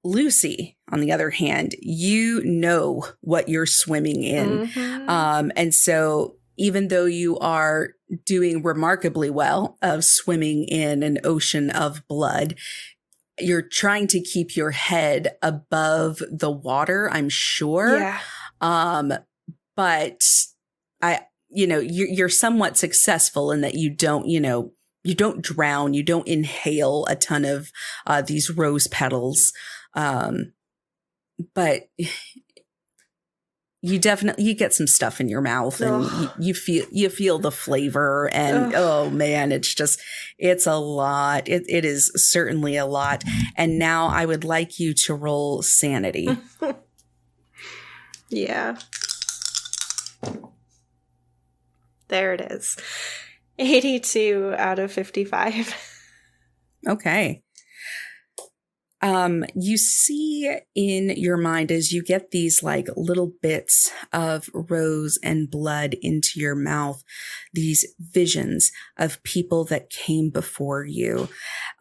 F: Lucy, on the other hand, you know what you're swimming in.
C: Mm-hmm.
F: And so even though you are doing remarkably well of swimming in an ocean of blood, you're trying to keep your head above the water, I'm sure.
C: Yeah.
F: But you're somewhat successful in that you don't drown, you don't inhale a ton of these rose petals. But you get some stuff in your mouth and you feel the flavor and oh man, it's a lot. It is certainly a lot. And now I would like you to roll sanity.
C: Yeah. There it is. 82 out of 55.
F: Okay. You see in your mind as you get these little bits of rose and blood into your mouth, these visions of people that came before you.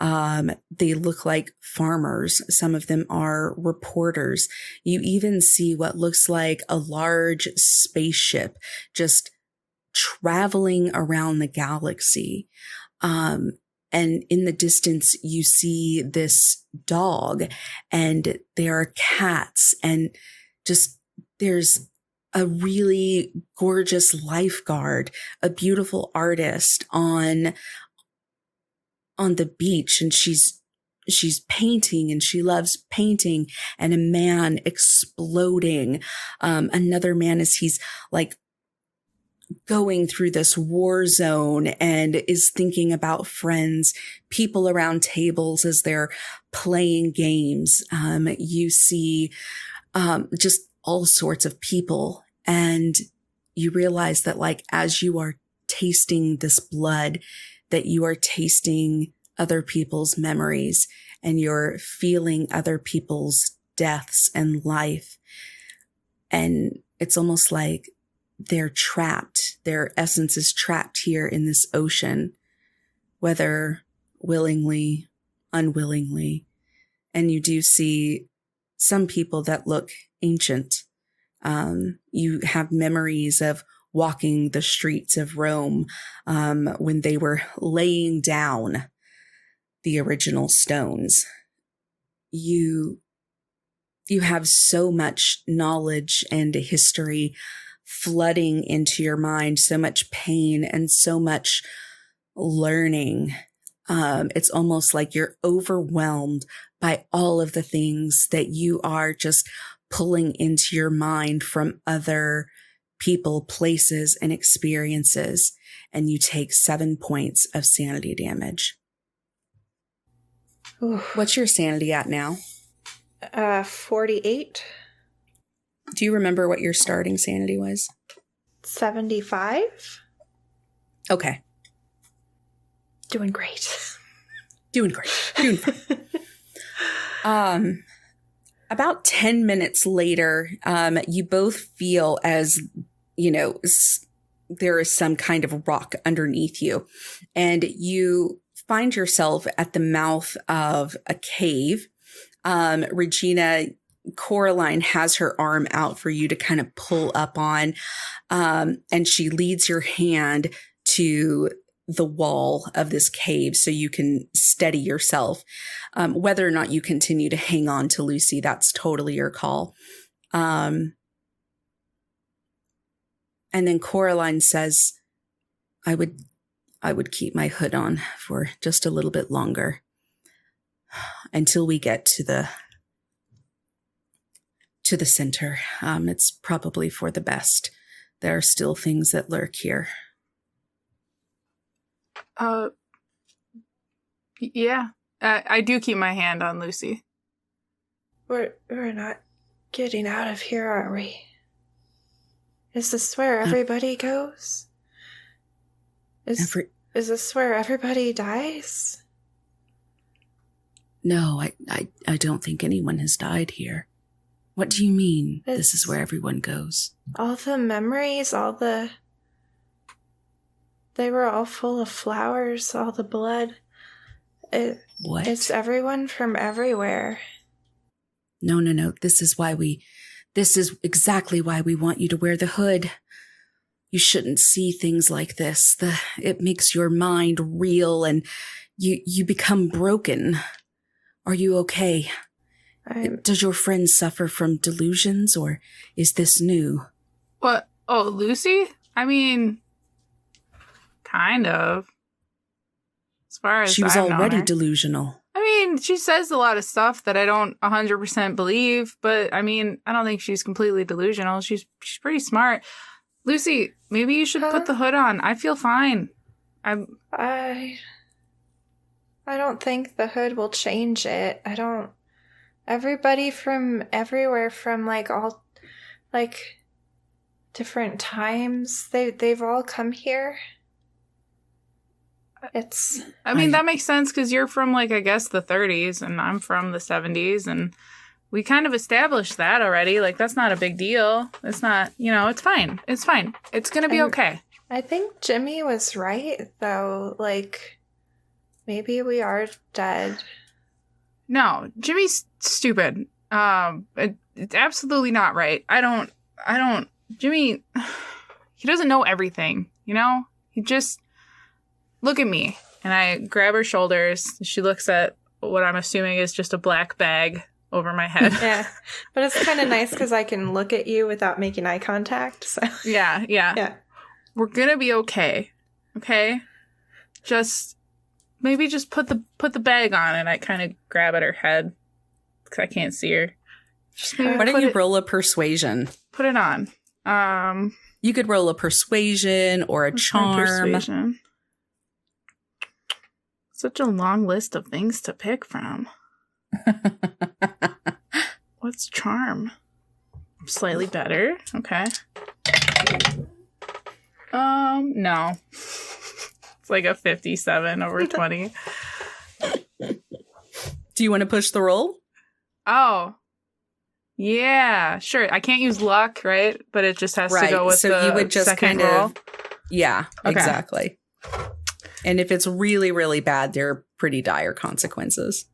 F: They look like farmers. Some of them are reporters. You even see what looks like a large spaceship just traveling around the galaxy. And in the distance, you see this dog and there are cats and just there's a really gorgeous lifeguard, a beautiful artist on the beach. And she's painting and she loves painting, and a man exploding. Another man as he's going through this war zone and is thinking about friends, people around tables as they're playing games. You see just all sorts of people, and you realize that as you are tasting this blood, that you are tasting other people's memories and you're feeling other people's deaths and life. And it's almost like they're trapped. Their essence is trapped here in this ocean, whether willingly, unwillingly. And you do see some people that look ancient. You have memories of walking the streets of Rome when they were laying down the original stones. You have so much knowledge and history flooding into your mind, so much pain and so much learning. It's almost like you're overwhelmed by all of the things that you are just pulling into your mind from other people, places, and experiences. And you take 7 points of sanity damage.
C: Oof.
F: What's your sanity at now?
C: 48.
F: Do you remember what your starting sanity was?
C: 75.
F: Okay.
C: Doing great.
F: Doing great. Doing fine. About 10 minutes later, you both feel as, there is some kind of rock underneath you. And you find yourself at the mouth of a cave. Regina, Coraline has her arm out for you to kind of pull up on. And she leads your hand to the wall of this cave so you can steady yourself. Whether or not you continue to hang on to Lucy, that's totally your call. And then Coraline says, I would keep my hood on for just a little bit longer until we get to the center. It's probably for the best. There are still things that lurk here.
G: Yeah. I do keep my hand on Lucy.
C: We're not getting out of here, are we? Is this where everybody goes? Is this where everybody dies?
F: No, I don't think anyone has died here. What do you mean, this is where everyone goes?
C: All the memories, they were all full of flowers, all the blood.
F: What?
C: It's everyone from everywhere.
F: No. This is exactly why we want you to wear the hood. You shouldn't see things like this. It makes your mind reel and you become broken. Are you okay? Does your friend suffer from delusions or is this new?
G: What? Oh, Lucy? I mean, kind of. As far as
F: she was
G: I've known
F: already
G: her.
F: Delusional.
G: I mean, she says a lot of stuff that I don't 100% believe, but I mean, I don't think she's completely delusional. She's pretty smart. Lucy, maybe you should put the hood on. I feel fine.
C: I don't think the hood will change it. Everybody from everywhere, from all different times, they've all come here.
G: I mean, that makes sense because you're from I guess the 30s and I'm from the 70s and we kind of established that already. That's not a big deal. It's not, it's fine. It's fine. It's going to be okay.
C: I think Jimmy was right, though. Maybe we are dead.
G: No, Jimmy's stupid. It's absolutely not right. I don't, Jimmy, he doesn't know everything, He just, look at me. And I grab her shoulders. She looks at what I'm assuming is just a black bag over my head.
C: Yeah. But it's kind of nice because I can look at you without making eye contact. So
G: Yeah. We're gonna be okay. Okay? Maybe just put the bag on, and I kind of grab at her head because I can't see her.
F: Why don't you roll a persuasion?
G: Put it on.
F: You could roll a persuasion or a charm.
G: Persuasion. Such a long list of things to pick from. What's charm? Slightly better. Okay. No. It's a 57 over 20.
F: Do you want to push the roll?
G: Oh. Yeah, sure. I can't use luck, right? But it just has to go with the
F: you would just
G: second
F: kind
G: roll.
F: of, yeah,
G: Okay.
F: exactly. And if it's really, really bad, there are pretty dire consequences.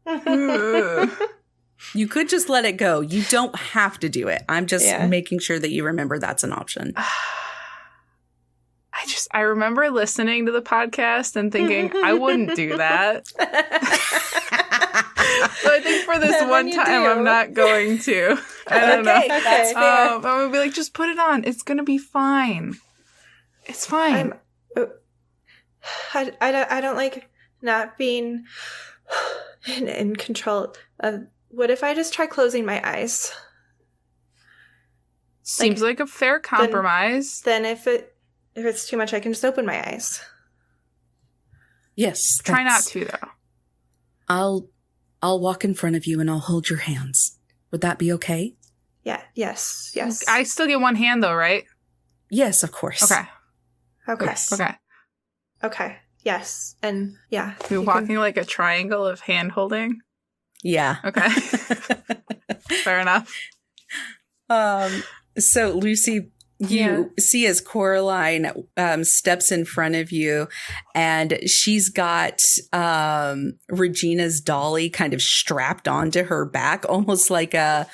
F: You could just let it go. You don't have to do it. I'm just making sure that you remember that's an option.
G: I remember listening to the podcast and thinking I wouldn't do that. So I think for this one time, I'm not going to. I don't know.
C: That's fair.
G: I'm gonna be like, just put it on. It's gonna be fine. It's fine.
C: I don't like not being in control of. What if I just try closing my eyes?
G: Seems like a fair compromise.
C: Then if it's too much, I can just open my eyes.
F: Yes.
G: Try not to, though.
F: I'll walk in front of you and I'll hold your hands. Would that be okay?
C: Yeah. Yes.
G: I still get one hand, though, right?
F: Yes, of course.
G: Okay.
F: Yes.
C: Okay. Yes. And yeah.
G: You're walking like a triangle of hand holding?
F: Yeah.
G: Okay. Fair enough.
F: So Lucy, you see as Coraline steps in front of you, and she's got Regina's dolly kind of strapped onto her back, almost like a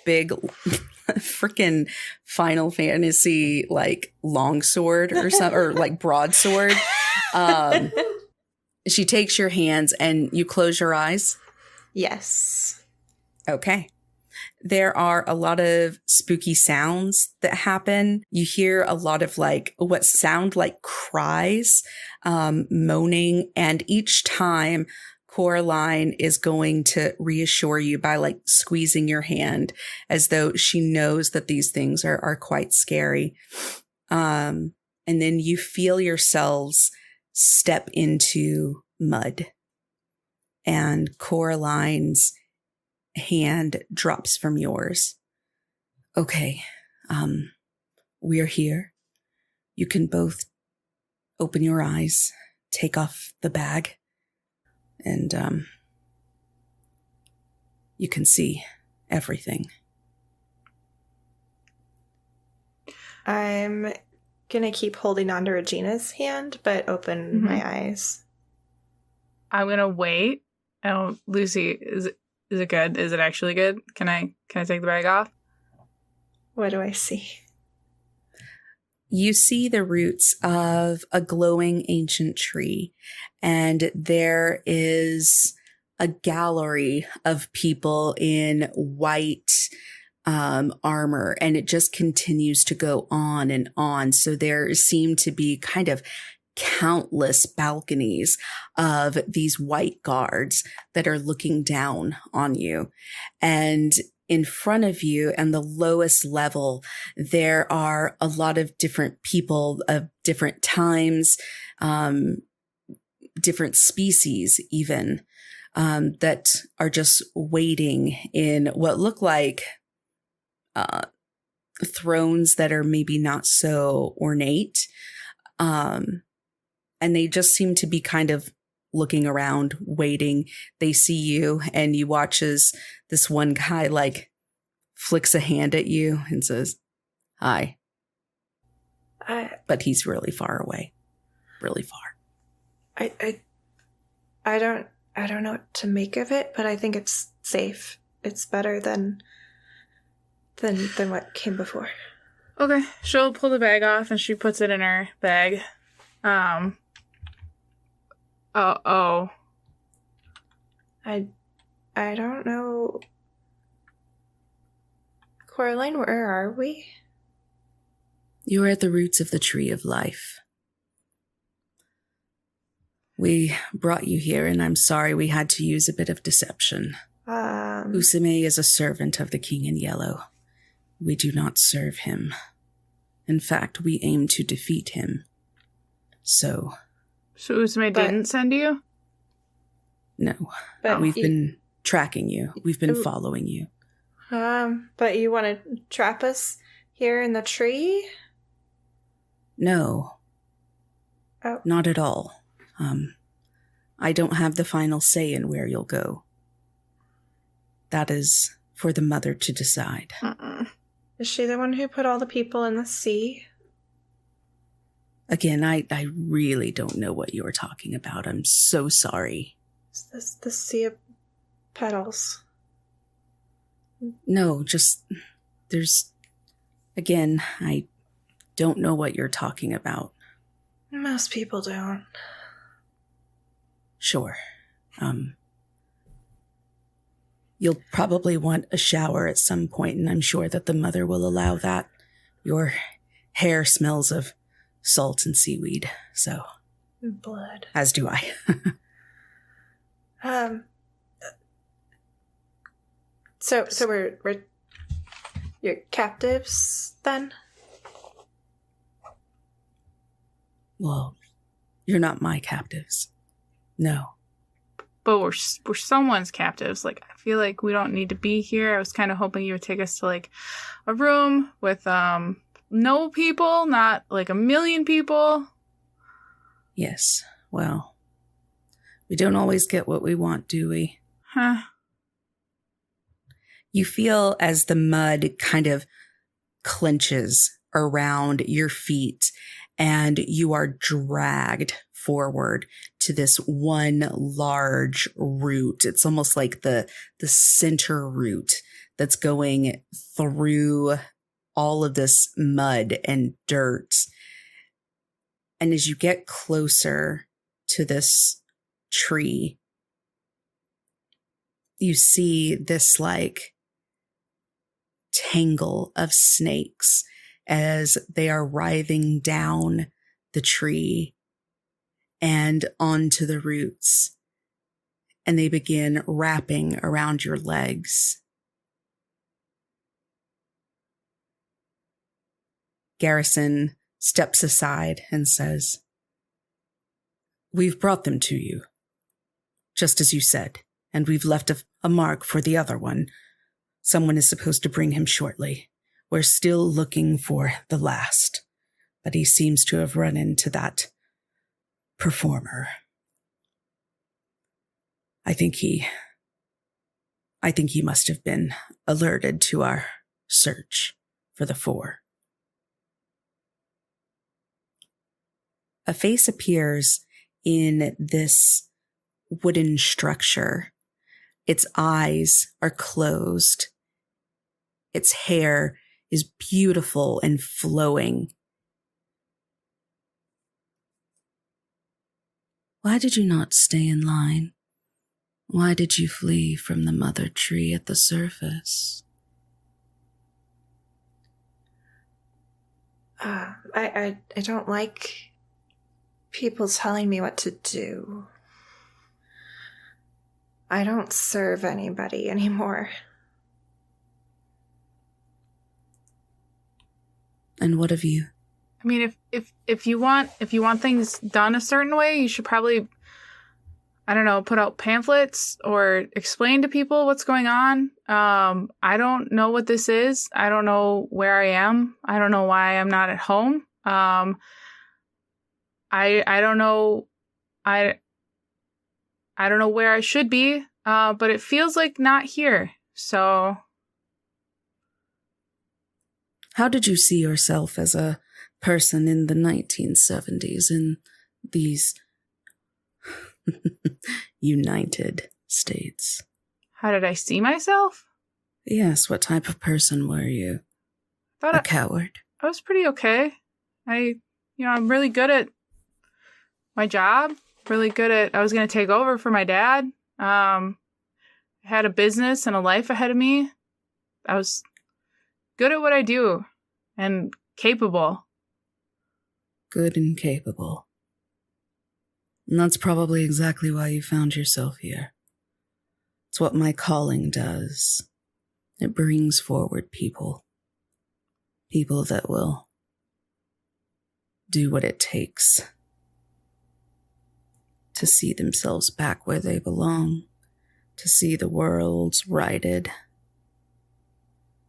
F: big freaking Final Fantasy like longsword or something, or like broadsword. She takes your hands and you close your eyes.
C: Yes.
F: Okay. There are a lot of spooky sounds that happen. You hear a lot of like what sound like cries, moaning. And each time Coraline is going to reassure you by like squeezing your hand as though she knows that these things are quite scary. And then you feel yourselves step into mud, and Coraline's hand drops from yours. Okay, we're here. You can both open your eyes, take off the bag, and you can see everything.
C: I'm gonna keep holding on to Regina's hand, but open my eyes.
G: I'm gonna wait. Oh, Lucy, is it good? Is it actually good? Can I take the bag off?
C: What do I see?
F: You see the roots of a glowing ancient tree, and there is a gallery of people in white armor, and it just continues to go on and on. So there seem to be kind of countless balconies of these white guards that are looking down on you. And in front of you and the lowest level, there are a lot of different people of different times, different species even, that are just waiting in what look like thrones that are maybe not so ornate. And they just seem to be kind of looking around, waiting. They see you, and you watch as this one guy like flicks a hand at you and says, "Hi." But he's really far away, really far.
C: I don't know what to make of it, but I think it's safe. It's better than what came before.
G: Okay, she'll pull the bag off and she puts it in her bag.
C: I don't know. Coraline, where are we?
F: You are at the roots of the tree of life. We brought you here, and I'm sorry we had to use a bit of deception. Usume is a servant of the King in Yellow. We do not serve him. In fact, we aim to defeat him. So
G: Usume didn't send you?
F: No.
C: But
F: We've been tracking you. We've been following you.
C: But you want to trap us here in the tree?
F: No.
C: Oh.
F: Not at all. I don't have the final say in where you'll go. that is for the mother to decide.
C: Is she the one who put all the people in the sea?
F: Again, I really don't know what you're talking about. I'm so sorry.
C: Is this the Sea of Petals?
F: No, just, again, I don't know what you're talking about.
C: Most people don't.
F: Sure. You'll probably want a shower at some point, and I'm sure that the mother will allow that. Your hair smells of salt and seaweed, so.
C: Blood.
F: As do I.
C: So we're you're captives then?
F: Well, you're not my captives. No.
G: But we're someone's captives. Like, I feel like we don't need to be here. I was kind of hoping you would take us to like a room with no people, not like 1 million people.
F: Yes. Well, we don't always get what we want, do we?
G: Huh.
F: You feel as the mud kind of clenches around your feet and you are dragged forward to this one large root. It's almost like the center root that's going through all of this mud and dirt. And as you get closer to this tree, you see this like tangle of snakes as they are writhing down the tree and onto the roots, and they begin wrapping around your legs. Garrison steps aside and says, "We've brought them to you, just as you said, and we've left a mark for the other one. Someone is supposed to bring him shortly. We're still looking for the last, but he seems to have run into that performer. I think he must have been alerted to our search for the 4. A face appears in this wooden structure. Its eyes are closed. Its hair is beautiful and flowing. Why did you not stay in line? Why did you flee from the mother tree at the surface?
C: I don't like people telling me what to do. I don't serve anybody anymore.
F: And what of you?
G: I mean, if you want things done a certain way, you should probably, I don't know, put out pamphlets or explain to people what's going on. I don't know what this is. I don't know where I am. I don't know why I'm not at home. I don't know. I don't know where I should be. But it feels like not here. So.
F: How did you see yourself as a person in the 1970s in these United States?
G: How did I see myself?
F: Yes, what type of person were you? A coward?
G: I was pretty okay. I'm really good at my job. Really good at, I was going to take over for my dad. I had a business and a life ahead of me. I was good at what I do and capable.
F: Good and capable. And that's probably exactly why you found yourself here. It's what my calling does. It brings forward people. People that will do what it takes to see themselves back where they belong, to see the world's righted.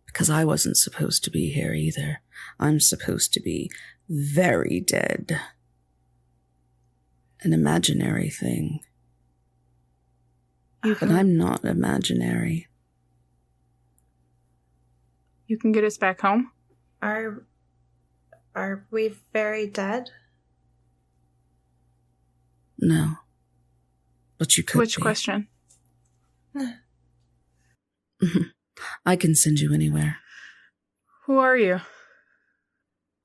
F: Because I wasn't supposed to be here either. I'm supposed to be very dead. An imaginary thing. But I'm not imaginary.
G: You can get us back home?
C: Are we very dead?
F: No. But you could
G: Which
F: be.
G: question?
F: I can send you anywhere.
G: Who are you?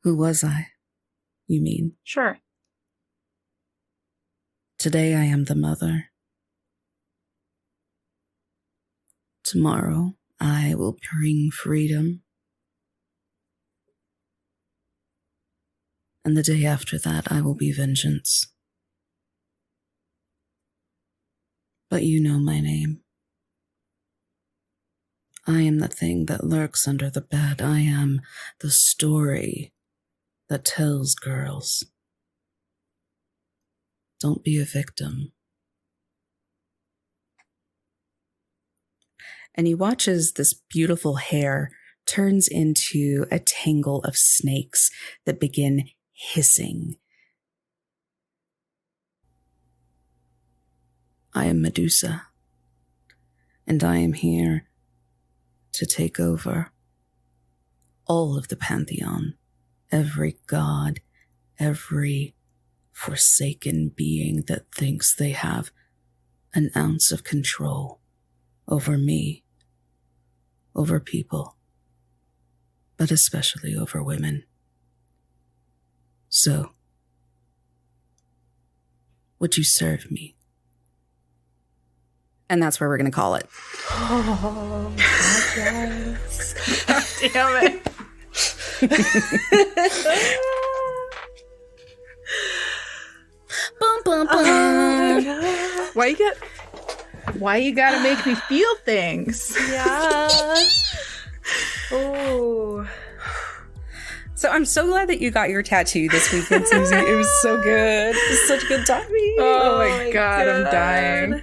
F: Who was I? You mean?
G: Sure.
F: Today I am the mother. Tomorrow I will bring freedom. And the day after that I will be vengeance. But you know my name. I am the thing that lurks under the bed. I am the story that tells girls. Don't be a victim. And he watches this beautiful hair turns into a tangle of snakes that begin hissing. I am Medusa, and I am here to take over all of the pantheon, every god, every forsaken being that thinks they have an ounce of control over me, over people, but especially over women. So, would you serve me? And that's where we're going to call it.
C: Oh, God, yes.
G: Damn it.
F: Bum, bum, bum.
C: Oh, my God.
G: Why you gotta make me feel things?
C: Yeah. Oh.
F: So I'm so glad that you got your tattoo this weekend, Susie. It was so good. It was such good timing.
G: Oh my God, I'm dying.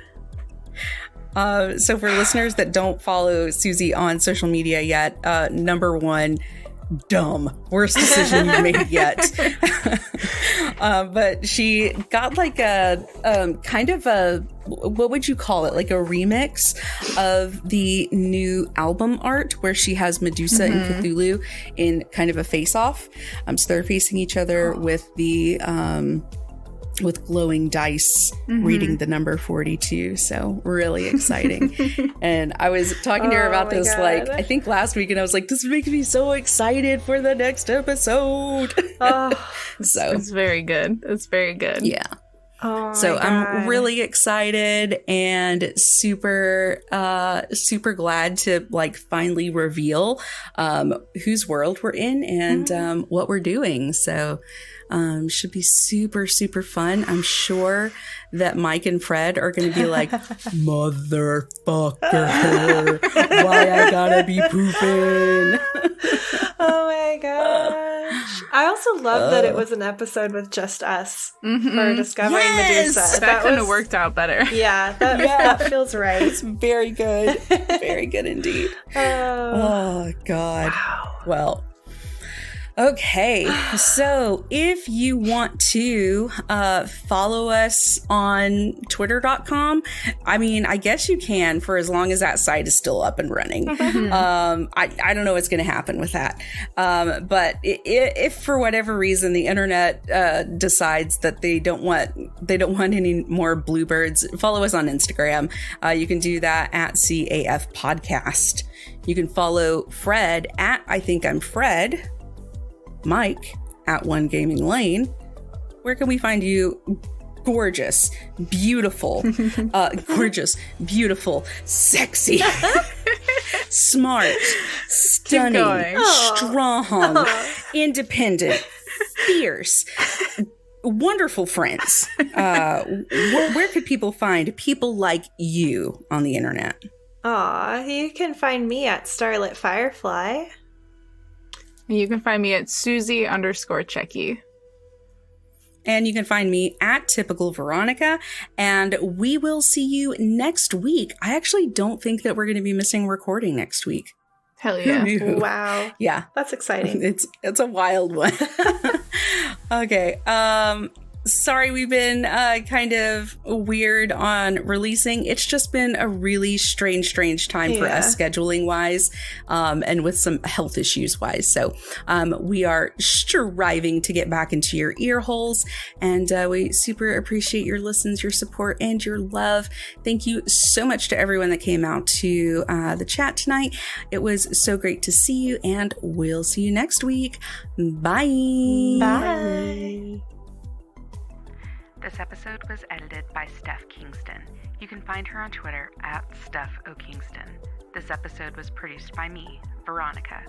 F: So for listeners that don't follow Susie on social media yet, number one, dumb. Worst decision you've made yet. But she got like a kind of a, what would you call it? Like a remix of the new album art where she has Medusa and Cthulhu in kind of a face-off. So they're facing each other with the with glowing dice reading the number 42. So really exciting. And I was talking to her about this like I think last week, and I was like, this makes me so excited for the next episode. So
G: It's very good. It's very good.
F: yeah.
C: Oh,
F: So
C: my
F: I'm
C: God.
F: really excited and super glad to like finally reveal whose world we're in and what we're doing. So should be super fun. I'm sure that Mike and Fred are going to be like, motherfucker, why I gotta be pooping.
C: Oh my gosh. I also love that it was an episode with just us for discovering
F: Yes!
C: Medusa.
G: That couldn't have
C: was-
G: worked out better.
C: Yeah, that feels right.
F: It's very good. Very good indeed. Oh, God.
C: Wow.
F: Well, okay. So if you want to follow us on twitter.com, I mean, I guess you can for as long as that site is still up and running. I don't know what's going to happen with that. But if for whatever reason the internet decides that they don't want any more bluebirds, follow us on Instagram. You can do that at CAF Podcast. You can follow Fred at I Think I'm Fred. Mike at One Gaming Lane. Where can we find you? Gorgeous, beautiful, sexy, smart, stunning,
G: going.
F: strong, independent, fierce, wonderful friends. Where could people find people like you on the internet?
C: Aw, you can find me at Starlit Firefly.
G: You can find me at Susie_Checky.
F: And you can find me at Typical Veronica. And we will see you next week. I actually don't think that we're going to be missing recording next week.
G: Hell yeah.
F: Who knew?
C: Wow.
F: Yeah.
C: That's exciting.
F: It's a wild one. Okay. sorry we've been kind of weird on releasing. It's just been a really strange time for us scheduling wise, and with some health issues wise. So we are striving to get back into your ear holes, and we super appreciate your listens, your support, and your love. Thank you so much to everyone that came out to the chat tonight. It was so great to see you, and we'll see you next week. Bye.
C: Bye.
H: This episode was edited by Steph Kingston. You can find her on Twitter at StephOKingston. This episode was produced by me, Veronica.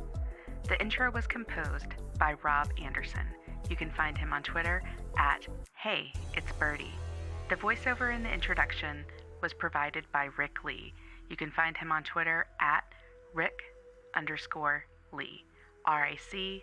H: The intro was composed by Rob Anderson. You can find him on Twitter at Hey, It's Birdie. The voiceover in the introduction was provided by Rick Lee. You can find him on Twitter at Rick_Lee. RIC_LEA.